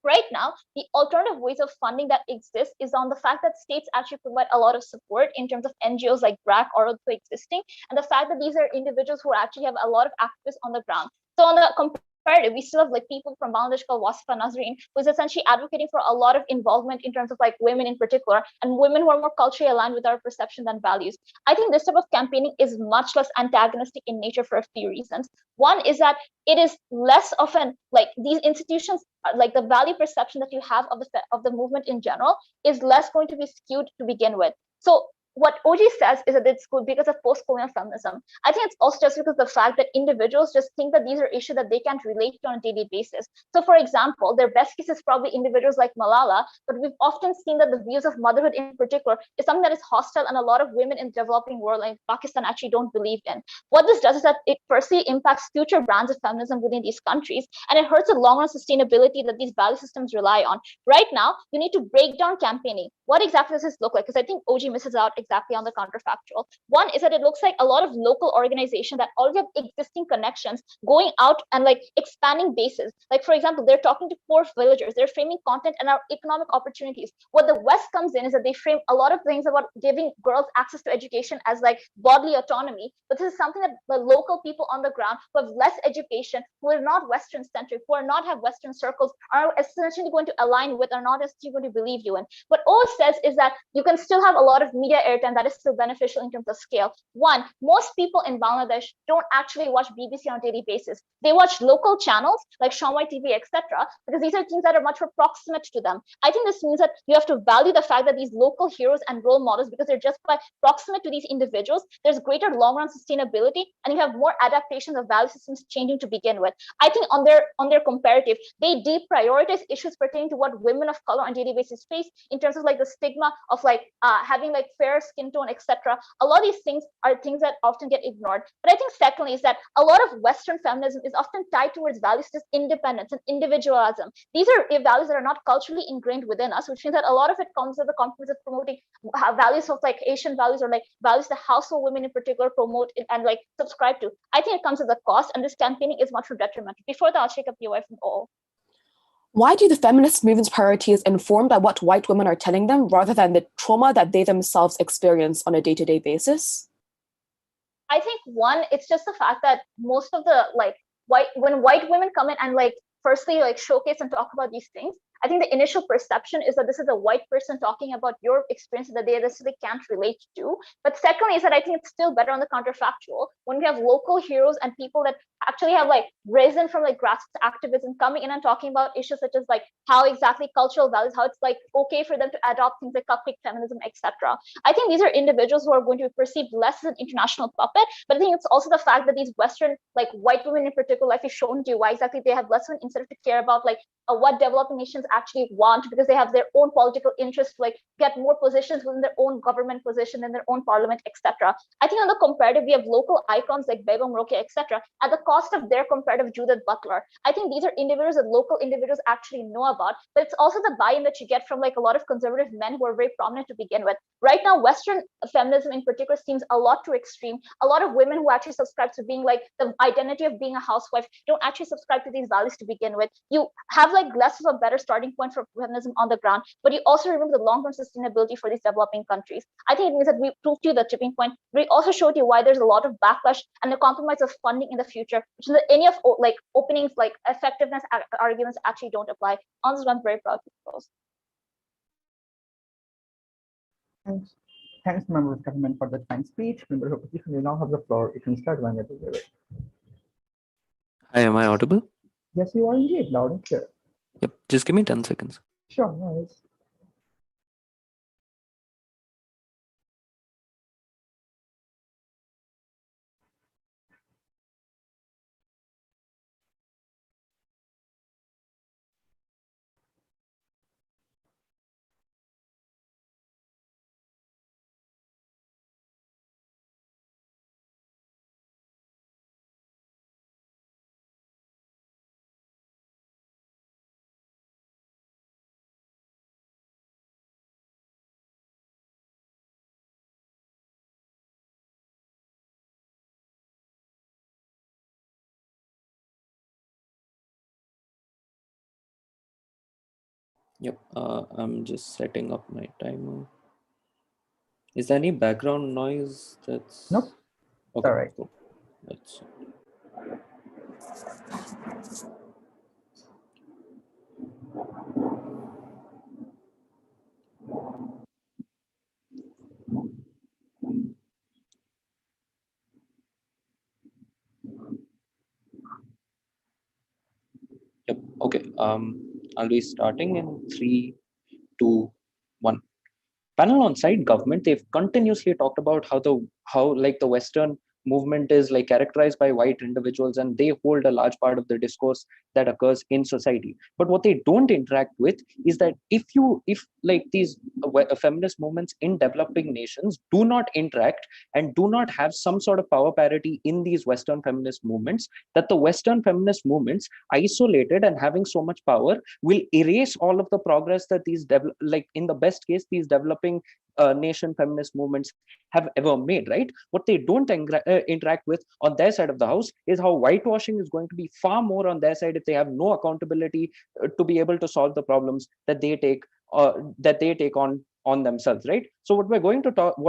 right now, the alternative ways of funding that exist is on the fact that states actually provide a lot of support in terms of NGOs like BRAC or also existing, and the fact that these are individuals who actually have a lot of activists on the ground. So on the comparative, we still have like people from Bangladesh called Wasifa Nazreen, who's essentially advocating for a lot of involvement in terms of like women in particular, and women who are more culturally aligned with our perceptions and values. I think this type of campaigning is much less antagonistic in nature for a few reasons. One is that it is less often like these institutions, like the value perception that you have of the movement in general is less going to be skewed to begin with. So what OG says is that it's good because of post-colonial feminism. I think it's also just because of the fact that individuals just think that these are issues that they can't relate to on a daily basis. So for example, their best case is probably individuals like Malala, but we've often seen that the views of motherhood in particular is something that is hostile and a lot of women in the developing world like Pakistan actually don't believe in. What this does is that it firstly impacts future brands of feminism within these countries, and it hurts the long-run sustainability that these value systems rely on. Right now, you need to break down campaigning. What exactly does this look like? Because I think OG misses out exactly on the counterfactual. One is that it looks like a lot of local organizations that already have existing connections going out and like expanding bases. Like for example, they're talking to poor villagers, they're framing content and our economic opportunities. What the West comes in is that they frame a lot of things about giving girls access to education as like bodily autonomy, but this is something that the local people on the ground who have less education, who are not Western centric, who are not have Western circles, are essentially going to align with, are not essentially going to believe you in. What O says is that you can still have a lot of media airtime that is still beneficial in terms of scale. One, most people in Bangladesh don't actually watch BBC on a daily basis. They watch local channels like Shamai TV, etc., because these are things that are much more proximate to them. I think this means that you have to value the fact that these local heroes and role models, because they're just by proximate to these individuals, there's greater long-run sustainability, and you have more adaptations of value systems changing to begin with. I think on their comparative, they deprioritize issues pertaining to what women of color on a daily basis face in terms of like the stigma of like having like fair skin tone, etc. A lot of these things are things that often get ignored. But I think secondly is that a lot of Western feminism is often tied towards values such as independence and individualism. These are values that are not culturally ingrained within us, which means that a lot of it comes with the confidence of promoting values of like Asian values or like values the household women in particular promote and like subscribe to. I think it comes at a cost, and this campaigning is much more detrimental. Before that, I'll take up POI from O. Why do the feminist movement's priorities informed by what white women are telling them rather than the trauma that they themselves experience on a day-to-day basis? I think one, it's just the fact that most of the like when white women come in and like firstly like showcase and talk about these things, I think the initial perception is that this is a white person talking about your experiences that they necessarily can't relate to. But secondly is that I think it's still better on the counterfactual when we have local heroes and people that actually have like risen from like grassroots activism coming in and talking about issues such as like how exactly cultural values, how it's like okay for them to adopt things like cupcake feminism, etc. I think these are individuals who are going to be perceived less as an international puppet, but I think it's also the fact that these Western like white women in particular, like we've shown to you why exactly they have less of an incentive to care about like what developing nations actually want, because they have their own political interests to like get more positions within their own government position in their own parliament, etc. I think on the comparative, we have local icons like Begum Roke, etc. at the cost of their comparative Judith Butler. I think these are individuals that local individuals actually know about, but it's also the buy-in that you get from like a lot of conservative men who are very prominent to begin with. Right now, Western feminism in particular seems a lot too extreme. A lot of women who actually subscribe to being like the identity of being a housewife don't actually subscribe to these values to begin with. You have like less of a better starting point for feminism on the ground, but you also remember the long-term sustainability for these developing countries. I think it means that we proved to you the tipping point. We also showed you why there's a lot of backlash and the compromise of funding in the future, which is that any of like openings, like effectiveness arguments actually don't apply. On this one, I'm very proud to propose. Thanks. Thanks, Member of Government, for the fine speech. Member of Opposition, you now have the floor. You can start when you're ready. Hi, am I audible? Yes, you are indeed loud and clear. Yep, just give me 10 seconds. Sure, no worries. Yep, I'm just setting up my timer. Is there any background noise that's... Nope. Okay, All right. cool. Let's... Yep, okay. I'll be starting in 3, 2, 1. Panel on site government, they've continuously talked about how like the Western movement is like characterized by white individuals, and they hold a large part of the discourse that occurs in society. But what they don't interact with is that if like these feminist movements in developing nations do not interact and do not have some sort of power parity in these Western feminist movements, that the Western feminist movements, isolated and having so much power, will erase all of the progress that these like in the best case these developing nation feminist movements have ever made, right? What they don't interact with on their side of the house is how whitewashing is going to be far more on their side if they have no accountability to be able to solve the problems that they take on themselves, right? So what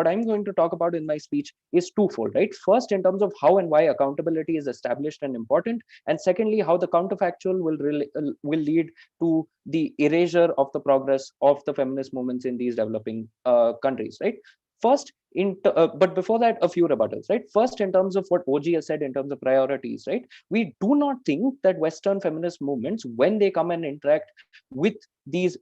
I'm going to talk about in my speech is twofold, right? First, in terms of how and why accountability is established and important, and secondly, how the counterfactual will lead to the erasure of the progress of the feminist movements in these developing countries, right? First, but before that, a few rebuttals, right? First, in terms of what OG has said in terms of priorities, right? We do not think that Western feminist movements, when they come and interact with these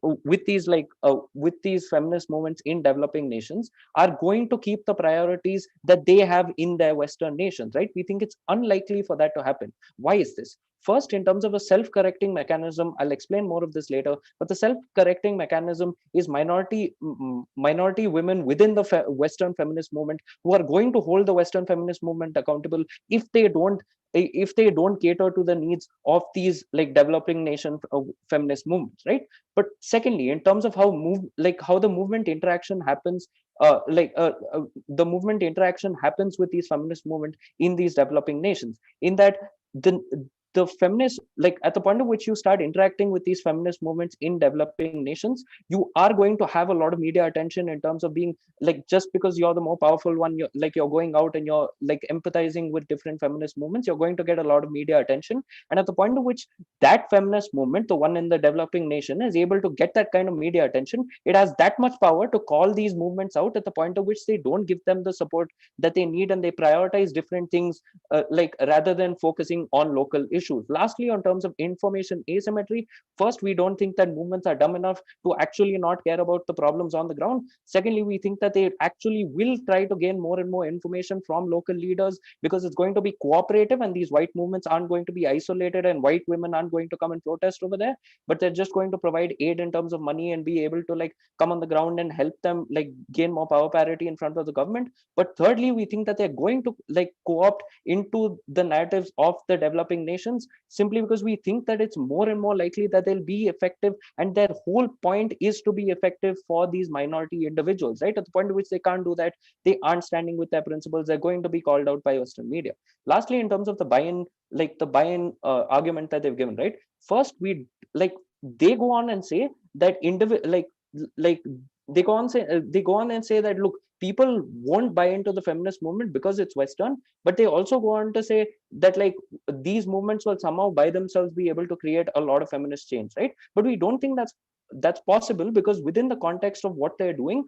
feminist movements in developing nations, are going to keep the priorities that they have in their Western nations, right? We think it's unlikely for that to happen. Why is this? First, in terms of a self-correcting mechanism, I'll explain more of this later, but the self-correcting mechanism is minority women within the Western feminist movement who are going to hold the Western feminist movement accountable if they don't cater to the needs of these like developing nation feminist movements, right? But secondly, in terms of how the movement interaction happens, the movement interaction happens with these feminist movement in these developing nations, in that the feminists, like at the point of which you start interacting with these feminist movements in developing nations, you are going to have a lot of media attention in terms of being like, just because you're the more powerful one, you're going out and you're like empathizing with different feminist movements, you're going to get a lot of media attention. And at the point of which that feminist movement, the one in the developing nation, is able to get that kind of media attention, it has that much power to call these movements out at the point of which they don't give them the support that they need, and they prioritize different things rather than focusing on local issues. Lastly, on terms of information asymmetry, first, we don't think that movements are dumb enough to actually not care about the problems on the ground. Secondly, we think that they actually will try to gain more and more information from local leaders, because it's going to be cooperative, and these white movements aren't going to be isolated, and white women aren't going to come and protest over there, but they're just going to provide aid in terms of money and be able to like come on the ground and help them like gain more power parity in front of the government. But thirdly, we think that they're going to like co-opt into the narratives of the developing nations, simply because we think that it's more and more likely that they'll be effective, and their whole point is to be effective for these minority individuals, right? At the point at which they can't do that, they aren't standing with their principles, they're going to be called out by Western media. Lastly, in terms of the buy-in argument that they've given, right? First, they go on and say that they go on and say that, look, people won't buy into the feminist movement because it's Western, but they also go on to say that like these movements will somehow by themselves be able to create a lot of feminist change, right? But we don't think that's possible, because within the context of what they're doing,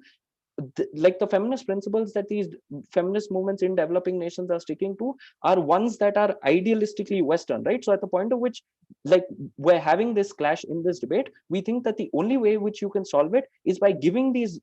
like the feminist principles that these feminist movements in developing nations are sticking to are ones that are idealistically Western, right? So at the point of which, like, we're having this clash in this debate, we think that the only way which you can solve it is by giving these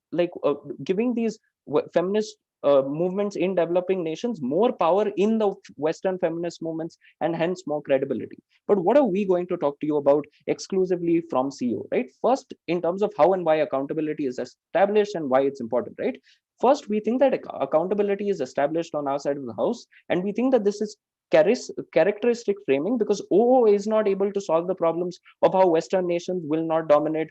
feminist movements in developing nations more power in the Western feminist movements, and hence more credibility. But what are we going to talk to you about exclusively from CEO, right? First, in terms of how and why accountability is established and why it's important, right? First, we think that accountability is established on our side of the house, and we think that this is characteristic framing because OO is not able to solve the problems of how Western nations will not dominate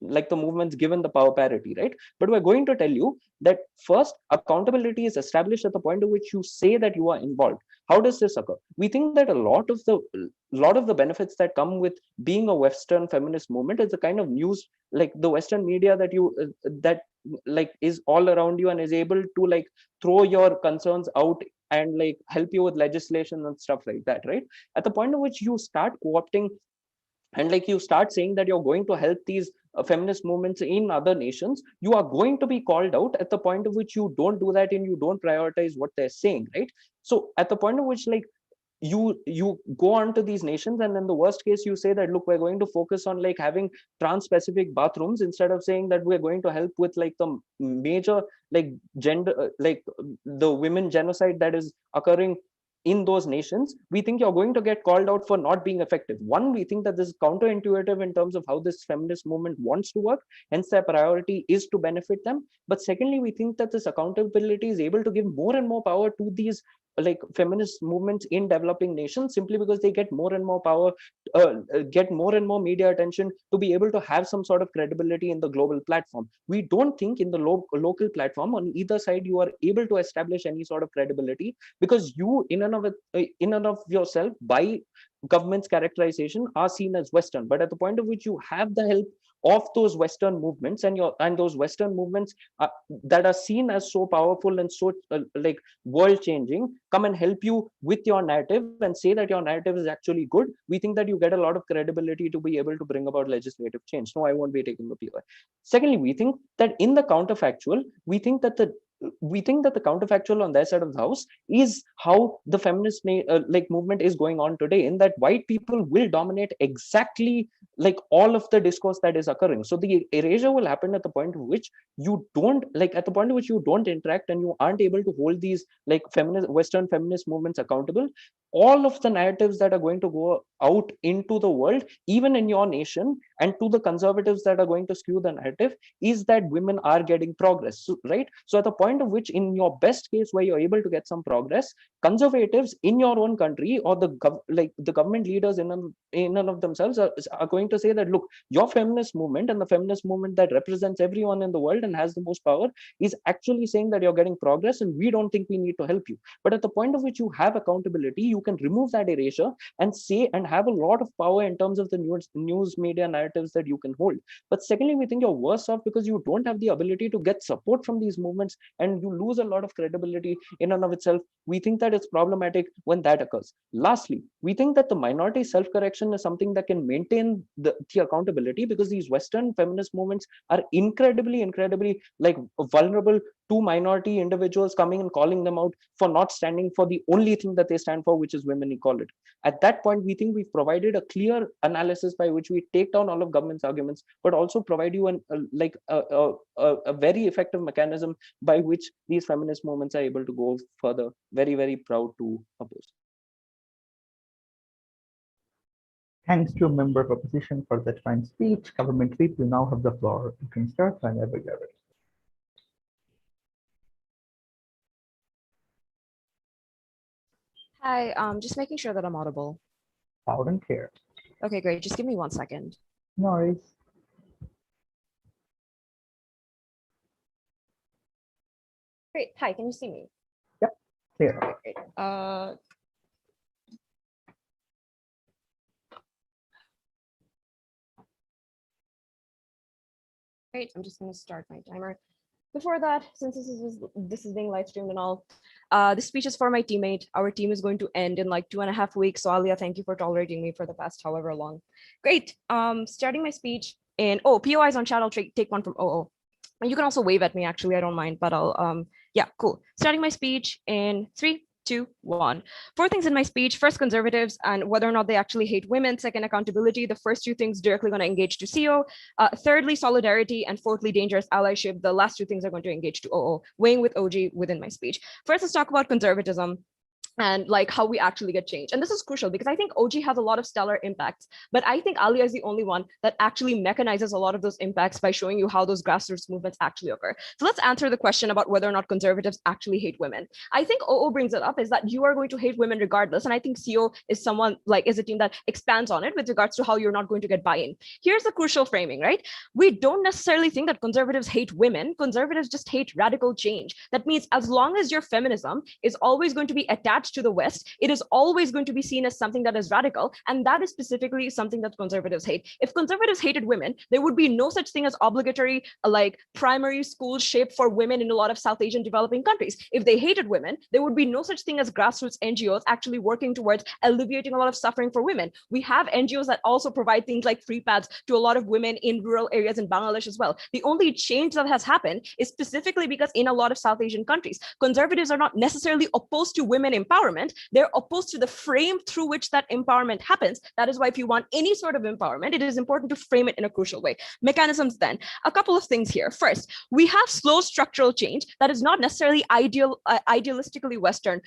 like the movements given the power parity, right? But we're going to tell you that first, accountability is established at the point at which you say that you are involved. How does this occur? We think that a lot of the benefits that come with being a Western feminist movement is the kind of news, like the Western media that you that like is all around you and is able to like throw your concerns out and like help you with legislation and stuff like that, right? At the point at which you start co-opting and like you start saying that you're going to help these feminist movements in other nations, you are going to be called out at the point of which you don't do that and you don't prioritize what they're saying, right? So at the point of which like you go on to these nations and in the worst case you say that, look, we're going to focus on like having trans-specific bathrooms instead of saying that we're going to help with like the major like gender like the women genocide that is occurring in those nations. We think you're going to get called out for not being effective. One, we think that this is counterintuitive in terms of how this feminist movement wants to work, hence their priority is to benefit them. But secondly, we think that this accountability is able to give more and more power to these like feminist movements in developing nations simply because they get more and more power, get more and more media attention to be able to have some sort of credibility in the global platform. We don't think in the local platform on either side you are able to establish any sort of credibility because you in and of yourself by government's characterization are seen as Western. But at the point of which you have the help of those Western movements and those Western movements that are seen as so powerful and so like world changing come and help you with your narrative and say that your narrative is actually good, we think that you get a lot of credibility to be able to bring about legislative change. No, I won't be taking the POI. Secondly, we think that in the counterfactual, we think that the counterfactual on their side of the house is how the feminist like movement is going on today, in that white people will dominate exactly like all of the discourse that is occurring. So the erasure will happen at the point of which you don't interact and you aren't able to hold these like Western feminist movements accountable. All of the narratives that are going to go out into the world, even in your nation, and to the conservatives that are going to skew the narrative, is that women are getting progress, right? So at the point of which, in your best case where you're able to get some progress, conservatives in your own country or the government leaders in and of themselves are going to say that, look, your feminist movement and the feminist movement that represents everyone in the world and has the most power is actually saying that you're getting progress and we don't think we need to help you. But at the point of which you have accountability, you can remove that erasure and say and have a lot of power in terms of the news media narratives that you can hold. But secondly, we think you're worse off because you don't have the ability to get support from these movements and you lose a lot of credibility in and of itself. We think that it's problematic when that occurs. Lastly, we think that the minority self-correction is something that can maintain the accountability, because these Western feminist movements are incredibly like vulnerable to minority individuals coming and calling them out for not standing for the only thing that they stand for, which is women equality. At that point, we think we've provided a clear analysis by which we take down all of government's arguments, but also provide you a very effective mechanism by which these feminist movements are able to go further. Very, very proud to oppose. Thanks to a member of opposition for that fine speech. Government Whip, you now have the floor. You can start whenever you're ready. Hi, just making sure that I'm audible. Loud and clear. Okay, great. Just give me 1 second. No worries. Great. Hi, can you see me? Yep, clear. Okay, great. Great. I'm just going to start my timer. Before that, since this is being live streamed and all, this speech is for my teammate. Our team is going to end in like 2.5 weeks. So Alia, thank you for tolerating me for the past however long. Great. Starting my speech. in, POI is on chat. I'll take one from OO. And you can also wave at me, actually, I don't mind, but I'll, yeah, cool. Starting my speech in 3, 2, 1. 4 things in my speech. First, conservatives and whether or not they actually hate women. Second, accountability. The first 2 things directly going to engage to CO. Thirdly, solidarity. And fourthly, dangerous allyship. The last 2 things are going to engage to OO, weighing with OG within my speech. First, let's talk about conservatism and like how we actually get change. And this is crucial because I think OG has a lot of stellar impacts, but I think Alia is the only one that actually mechanizes a lot of those impacts by showing you how those grassroots movements actually occur. So let's answer the question about whether or not conservatives actually hate women. I think OO brings it up is that you are going to hate women regardless. And I think CO is someone like is a team that expands on it with regards to how you're not going to get buy-in. Here's the crucial framing, right? We don't necessarily think that conservatives hate women. Conservatives just hate radical change. That means as long as your feminism is always going to be attached to the West, it is always going to be seen as something that is radical, and that is specifically something that conservatives hate. If conservatives hated women, there would be no such thing as obligatory like primary school shape for women in a lot of South Asian developing countries. If they hated women, there would be no such thing as grassroots NGOs actually working towards alleviating a lot of suffering for women. We have NGOs that also provide things like free pads to a lot of women in rural areas in Bangladesh as well. The only change that has happened is specifically because in a lot of South Asian countries, conservatives are not necessarily opposed to women empowerment. They're opposed to the frame through which that empowerment happens. That is why if you want any sort of empowerment, it is important to frame it in a crucial way. Mechanisms then, a couple of things here. First, we have slow structural change that is not necessarily idealistically Western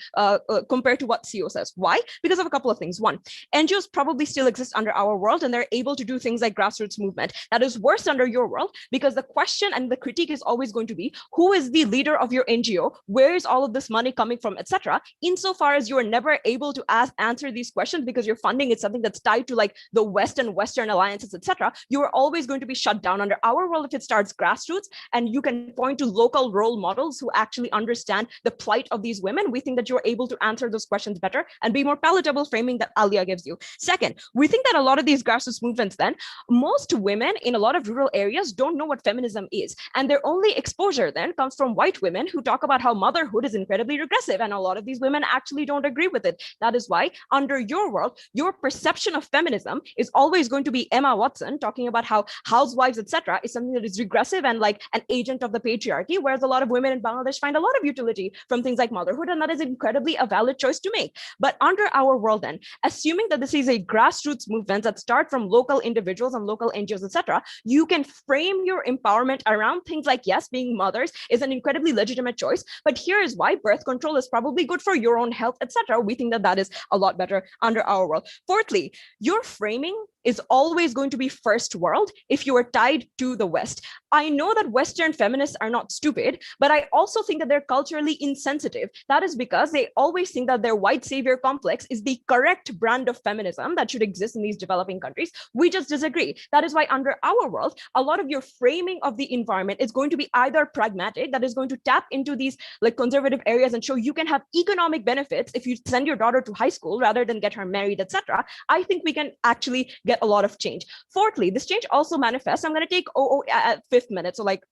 compared to what CO says. Why? Because of a couple of things. One, NGOs probably still exist under our world and they're able to do things like grassroots movement. That is worse under your world because the question and the critique is always going to be, who is the leader of your NGO? Where is all of this money coming from, etc. Insofar as you are never able to answer these questions because your funding is something that's tied to like the West and Western alliances, etc., you are always going to be shut down. Under our world, if it starts grassroots and you can point to local role models who actually understand the plight of these women, we think that you're able to answer those questions better and be more palatable framing that Alia gives you. Second, we think that a lot of these grassroots movements then, most women in a lot of rural areas don't know what feminism is. And their only exposure then comes from white women who talk about how motherhood is incredibly regressive. And a lot of these women actually don't agree with it. That is why under your world, your perception of feminism is always going to be Emma Watson talking about how housewives, etc., is something that is regressive and like an agent of the patriarchy, whereas a lot of women in Bangladesh find a lot of utility from things like motherhood, and that is incredibly a valid choice to make. But under our world then, assuming that this is a grassroots movement that start from local individuals and local NGOs, etc., you can frame your empowerment around things like, yes, being mothers is an incredibly legitimate choice, but here is why birth control is probably good for your own health, etc. We think that that is a lot better under our world. Fourthly, your framing is always going to be first world if you are tied to the West. I know that Western feminists are not stupid, but I also think that they're culturally insensitive. That is because they always think that their white savior complex is the correct brand of feminism that should exist in these developing countries. We just disagree. That is why under our world, a lot of your framing of the environment is going to be either pragmatic, that is going to tap into these like conservative areas and show you can have economic benefits if you send your daughter to high school rather than get her married, etc. I think we can actually get a lot of change. Fourthly, this change also manifests. I'm going to take OO at 5th minute, so like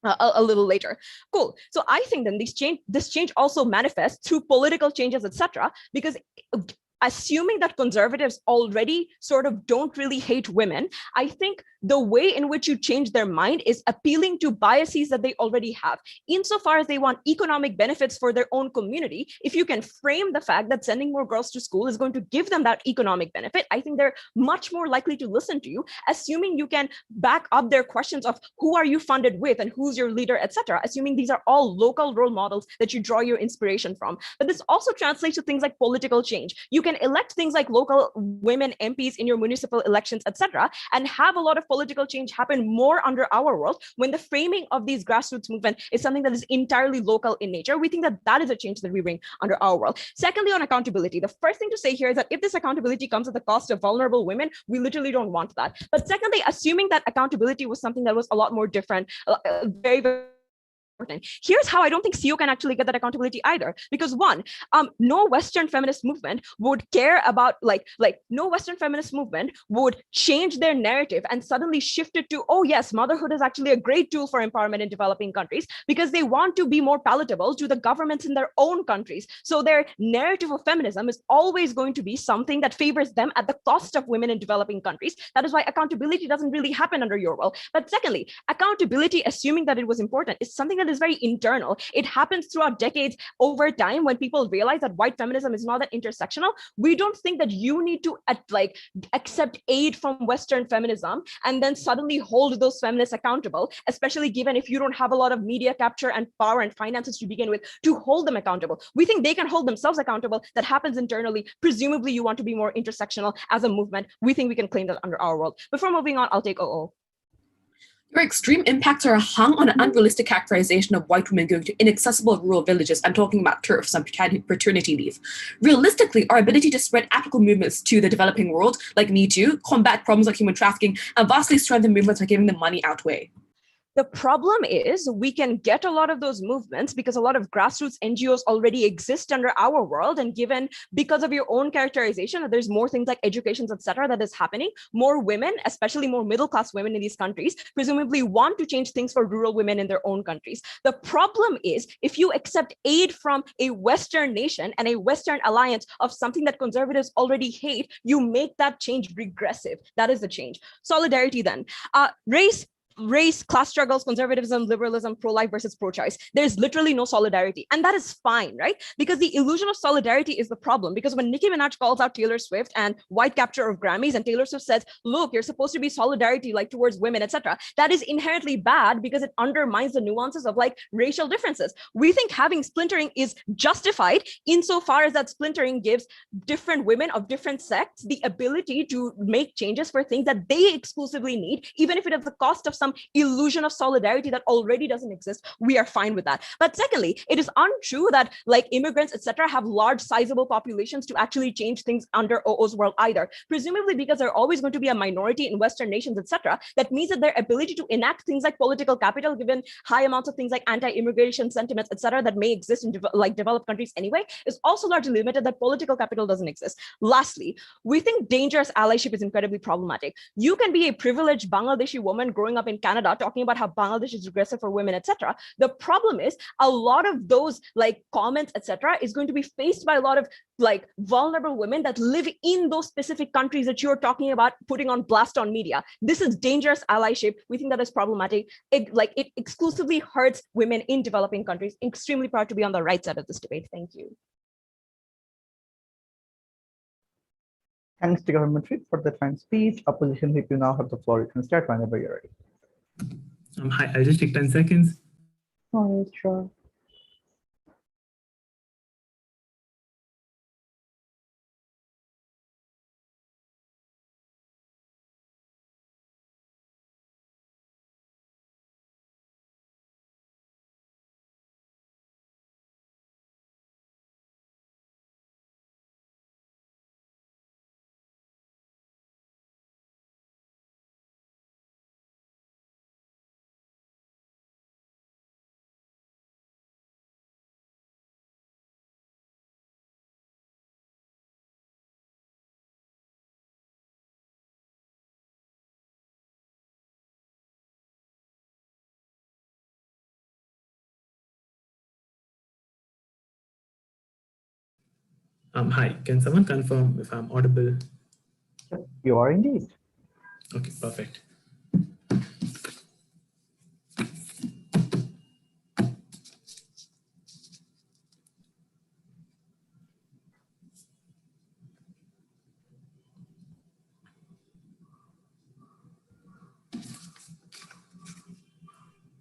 a little later. Cool. So I think then this change also manifests through political changes, etc. Because assuming that conservatives already sort of don't really hate women, I think the way in which you change their mind is appealing to biases that they already have. Insofar as they want economic benefits for their own community, if you can frame the fact that sending more girls to school is going to give them that economic benefit, I think they're much more likely to listen to you, assuming you can back up their questions of who are you funded with and who's your leader, etc., assuming these are all local role models that you draw your inspiration from. But this also translates to things like political change. You can elect things like local women MPs in your municipal elections, etc., and have a lot of political change happen more under our world when the framing of these grassroots movement is something that is entirely local in nature. We think that that is a change that we bring under our world. Secondly, on accountability, the first thing to say here is that if this accountability comes at the cost of vulnerable women, we literally don't want that. But secondly, assuming that accountability was something that was a lot more different, very, very Here's how I don't think CEO can actually get that accountability either. Because one, no Western feminist movement would care about no Western feminist movement would change their narrative and suddenly shift it to, oh yes, motherhood is actually a great tool for empowerment in developing countries, because they want to be more palatable to the governments in their own countries. So their narrative of feminism is always going to be something that favors them at the cost of women in developing countries. That is why accountability doesn't really happen under your world. But secondly, accountability, assuming that it was important, is something that is very internal. It happens throughout decades over time when people realize that white feminism is not that intersectional. We don't think that you need to accept aid from Western feminism and then suddenly hold those feminists accountable, especially given if you don't have a lot of media capture and power and finances to begin with to hold them accountable. We think they can hold themselves accountable. That happens internally. Presumably you want to be more intersectional as a movement. We think we can claim that under our world. Before moving on, I'll take OO. Your extreme impacts are hung on an unrealistic characterization of white women going to inaccessible rural villages and talking about turfs and paternity leave. Realistically, our ability to spread applicable movements to the developing world, like Me Too, combat problems like human trafficking, and vastly strengthen movements by giving them money outweigh. The problem is we can get a lot of those movements because a lot of grassroots NGOs already exist under our world. And given, because of your own characterization, that there's more things like educations, etc., that is happening, more women, especially more middle-class women in these countries, presumably want to change things for rural women in their own countries. The problem is if you accept aid from a Western nation and a Western alliance of something that conservatives already hate, you make that change regressive. That is the change. Solidarity then. Race, class struggles, conservatism, liberalism, pro-life versus pro-choice. There's literally no solidarity. And that is fine, right? Because the illusion of solidarity is the problem. Because when Nicki Minaj calls out Taylor Swift and white capture of Grammys, and Taylor Swift says, look, you're supposed to be solidarity like towards women, etc., that is inherently bad because it undermines the nuances of like racial differences. We think having splintering is justified insofar as that splintering gives different women of different sects the ability to make changes for things that they exclusively need, even if it is the cost of some illusion of solidarity that already doesn't exist. We are fine with that. But secondly, it is untrue that like immigrants, etc., have large sizable populations to actually change things under OO's world either. Presumably because they're always going to be a minority in Western nations, etc., that means that their ability to enact things like political capital, given high amounts of things like anti-immigration sentiments, etc., that may exist in developed countries anyway, is also largely limited. That political capital doesn't exist. Lastly, we think dangerous allyship is incredibly problematic. You can be a privileged Bangladeshi woman growing up in Canada talking about how Bangladesh is regressive for women, etc. The problem is a lot of those like comments, etc., is going to be faced by a lot of like vulnerable women that live in those specific countries that you're talking about putting on blast on media. This is dangerous allyship. We think that is problematic. It exclusively hurts women in developing countries. Extremely proud to be on the right side of this debate. Thank you. Thanks to Government Whip for the fine speech. Opposition Whip, you now have the floor. You can start whenever you're ready. Hi, I'll just take 10 seconds. Oh, sure. Hi, can someone confirm if I'm audible? You are indeed. Okay, perfect.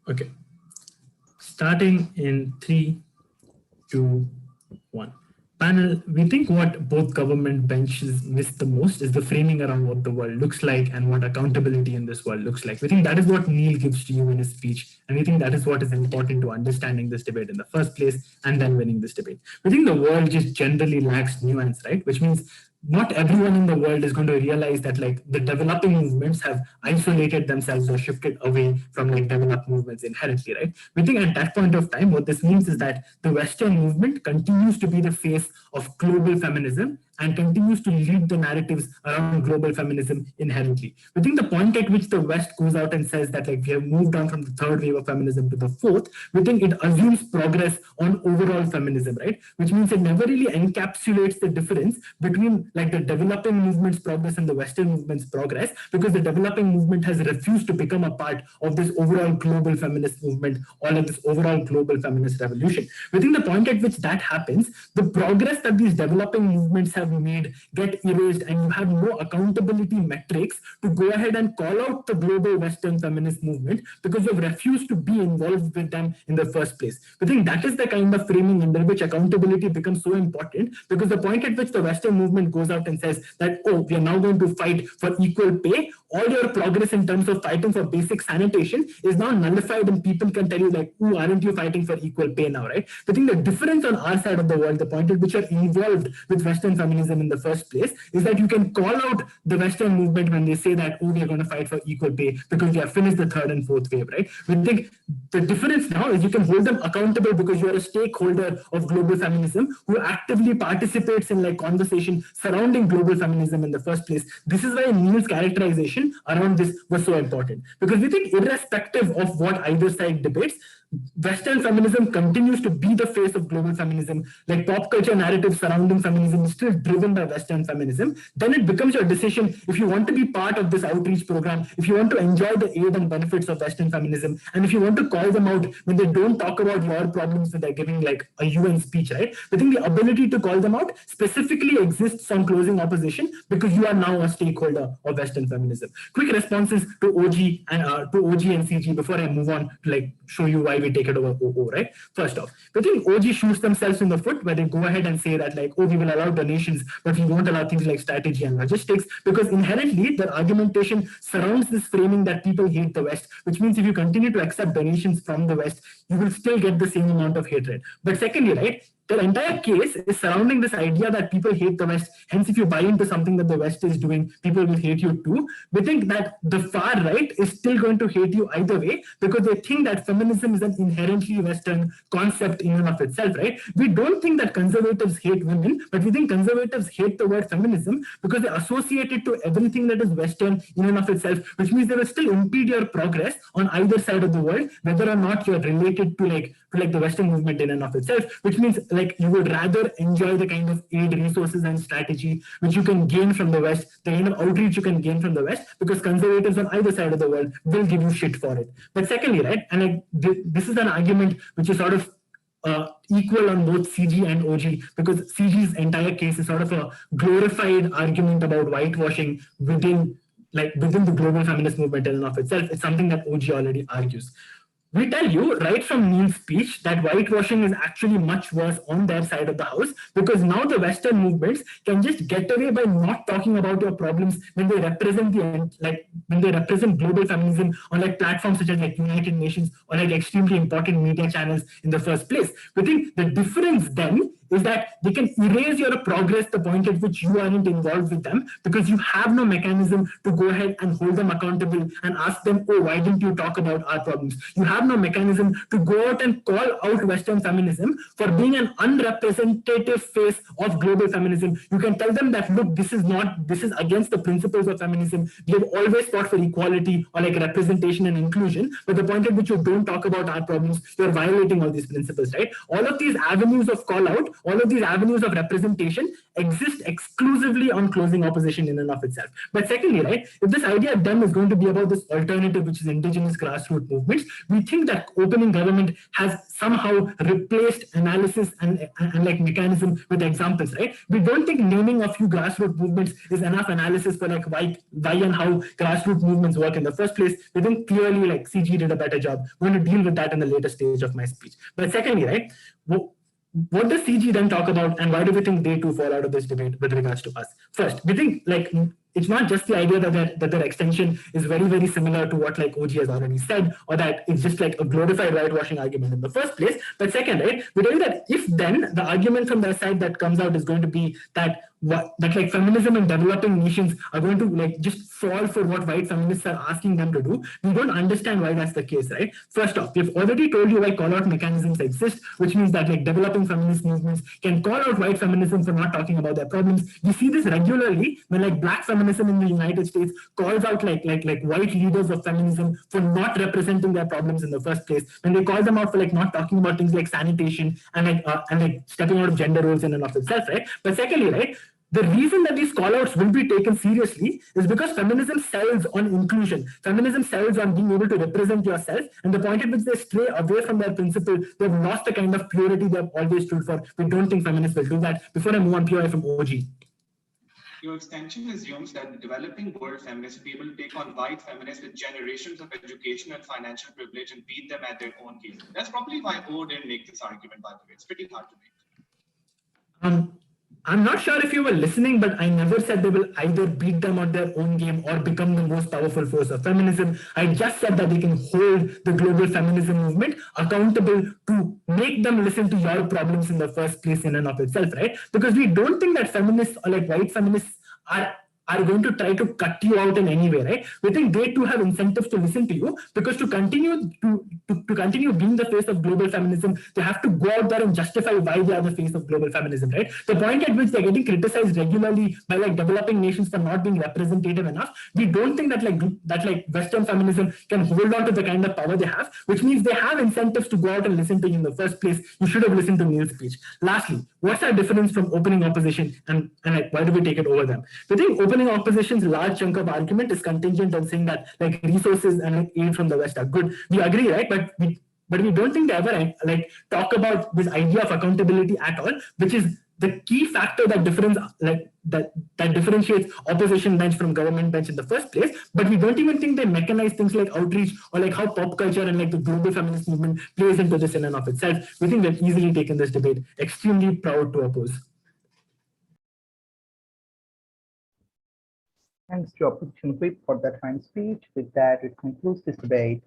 Okay, starting in 3, 2, 1. Panel, we think what both government benches miss the most is the framing around what the world looks like and what accountability in this world looks like. We think that is what Neil gives to you in his speech. And we think that is what is important to understanding this debate in the first place and then winning this debate. We think the world just generally lacks nuance, right? Which means not everyone in the world is going to realize that like the developing movements have isolated themselves or shifted away from like developed movements inherently, right? We think at that point of time, what this means is that the Western movement continues to be the face of global feminism and continues to lead the narratives around global feminism inherently. We think the point at which the West goes out and says that like we have moved on from the third wave of feminism to the fourth, we think it assumes progress on overall feminism, right? Which means it never really encapsulates the difference between like the developing movement's progress and the Western movement's progress, because the developing movement has refused to become a part of this overall global feminist movement or like this overall global feminist revolution. We think the point at which that happens, the progress that these developing movements have made get erased, and you have no accountability metrics to go ahead and call out the global Western feminist movement because you've refused to be involved with them in the first place. We think that is the kind of framing under which accountability becomes so important, because the point at which the Western movement goes out and says that, oh, we are now going to fight for equal pay, all your progress in terms of fighting for basic sanitation is now nullified, and people can tell you like, oh, aren't you fighting for equal pay now, right? I think the difference on our side of the world, the point at which you're involved with Western feminism in the first place, is that you can call out the Western movement when they say that, oh, we are going to fight for equal pay because we have finished the third and fourth wave, right? We think the difference now is you can hold them accountable because you are a stakeholder of global feminism who actively participates in like conversation surrounding global feminism in the first place. This is why Neil's characterization around this was so important, because we think irrespective of what either side debates, Western feminism continues to be the face of global feminism. Like pop culture narrative surrounding feminism is still driven by Western feminism. Then it becomes your decision if you want to be part of this outreach program, if you want to enjoy the aid and benefits of Western feminism, and if you want to call them out when they don't talk about your problems when they're giving like a UN speech, right? I think the ability to call them out specifically exists on closing opposition because you are now a stakeholder of Western feminism. Quick responses to OG and CG before I move on to like show you why we take it over OO, right? First off, I think OG shoots themselves in the foot where they go ahead and say that like, oh, we will allow donations, but we won't allow things like strategy and logistics, because inherently their argumentation surrounds this framing that people hate the West, which means if you continue to accept donations from the West, you will still get the same amount of hatred. But secondly, right, their entire case is surrounding this idea that people hate the West. Hence, if you buy into something that the West is doing, people will hate you too. We think that the far right is still going to hate you either way because they think that feminism is an inherently Western concept in and of itself, right? We don't think that conservatives hate women, but we think conservatives hate the word feminism because they associate it to everything that is Western in and of itself, which means they will still impede your progress on either side of the world, whether or not you're related to like the Western movement in and of itself, which means like you would rather enjoy the kind of aid, resources, and strategy which you can gain from the West, the kind of outreach you can gain from the West, because conservatives on either side of the world will give you shit for it. But secondly, right, and like this is an argument which is sort of equal on both CG and OG, because CG's entire case is sort of a glorified argument about whitewashing within the global feminist movement in and of itself. It's something that OG already argues. We tell you right from Neil's speech that whitewashing is actually much worse on their side of the house, because now the Western movements can just get away by not talking about your problems when they represent when they represent global feminism on like platforms such as like United Nations or like extremely important media channels in the first place. We think the difference then is that they can erase your progress, the point at which you aren't involved with them, because you have no mechanism to go ahead and hold them accountable and ask them, oh, why didn't you talk about our problems? You have no mechanism to go out and call out Western feminism for being an unrepresentative face of global feminism. You can tell them that, look, this is against the principles of feminism. We have always fought for equality or like representation and inclusion, but the point at which you don't talk about our problems, you're violating all these principles, right? All of these avenues of call out, all of these avenues of representation exist exclusively on closing opposition in and of itself. But secondly, right, if this idea then is going to be about this alternative, which is indigenous grassroots movements, we think that opening government has somehow replaced analysis and like mechanism with examples, right? We don't think naming a few grassroots movements is enough analysis for like why and how grassroots movements work in the first place. We think clearly like CG did a better job. We're going to deal with that in the later stage of my speech. But secondly, right, what does CG then talk about, and why do we think they too fall out of this debate with regards to us? First, we think like it's not just the idea that their extension is very, very similar to what like OG has already said, or that it's just like a glorified whitewashing argument in the first place. But second, right, we tell you that if then the argument from their side that comes out is going to be that, that like feminism in developing nations are going to like just fall for what white feminists are asking them to do. We don't understand why that's the case, right? First off, we've already told you why call-out mechanisms exist, which means that like developing feminist movements can call out white feminism for not talking about their problems. You see this regularly when like black feminism in the United States calls out like white leaders of feminism for not representing their problems in the first place. When they call them out for like not talking about things like sanitation and like stepping out of gender roles in and of itself, right? But secondly, right, the reason that these call-outs will be taken seriously is because feminism sells on inclusion. Feminism sells on being able to represent yourself, and the point at which they stray away from their principle, they've lost the kind of purity they've always stood for. We don't think feminists will do that. Before I move on, POI from OG. Your extension assumes that the developing world feminists will be able to take on white feminists with generations of education and financial privilege and beat them at their own game. That's probably why O didn't make this argument, by the way. It's pretty hard to make. I'm not sure if you were listening, but I never said they will either beat them on their own game or become the most powerful force of feminism. I just said that they can hold the global feminism movement accountable to make them listen to your problems in the first place in and of itself, right? Because we don't think that feminists or like white feminists are going to try to cut you out in any way, right? We think they too have incentives to listen to you, because to continue being the face of global feminism, they have to go out there and justify why they are the face of global feminism, right? The point at which they're getting criticized regularly by like developing nations for not being representative enough, we don't think that like Western feminism can hold on to the kind of power they have, which means they have incentives to go out and listen to you in the first place. You should have listened to Neil's speech. Lastly, what's our difference from opening opposition and like why do we take it over them? We think opening opposition's large chunk of argument is contingent on saying that like resources and like aid from the West are good. We agree, right? But we don't think they ever like talk about this idea of accountability at all, which is the key factor that differentiates opposition bench from government bench in the first place. But we don't even think they mechanize things like outreach or like how pop culture and like the global feminist movement plays into this in and of itself. We think they've easily taken this debate. Extremely proud to oppose. Thanks to Opposition Whip for that fine speech. With that, it concludes this debate.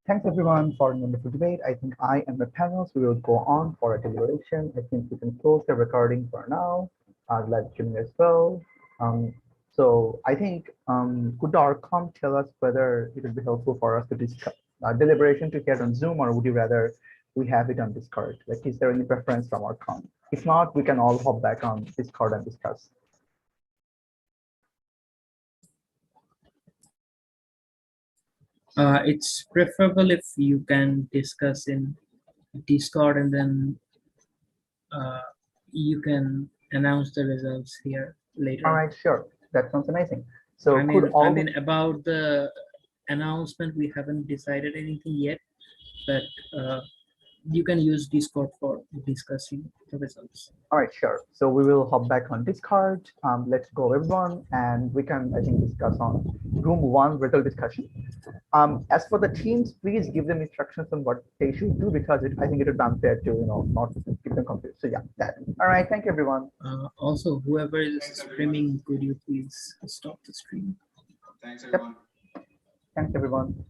Thanks everyone for a wonderful debate. I think I and the panels, we will go on for a deliberation. I think we can close the recording for now. I'd like to as well. So I think could the outcome tell us whether it would be helpful for us to discuss deliberation to get on Zoom, or would you rather we have it on Discord? Like, is there any preference from outcome? If not, we can all hop back on Discord and discuss. It's preferable if you can discuss in Discord and then you can announce the results here later. All right, sure. That sounds amazing. So I mean, about the announcement, we haven't decided anything yet, but you can use Discord for discussing the results. All right, sure. So we will hop back on Discord. Let's go everyone, and we can, I think, discuss on room 1 result discussion. As for the teams, please give them instructions on what they should do, because I think it would be unfair to not keep them confused. So yeah, that. All right, thank you everyone. Also, whoever is streaming, could you please stop the stream? Thanks everyone. Yep. Thanks everyone.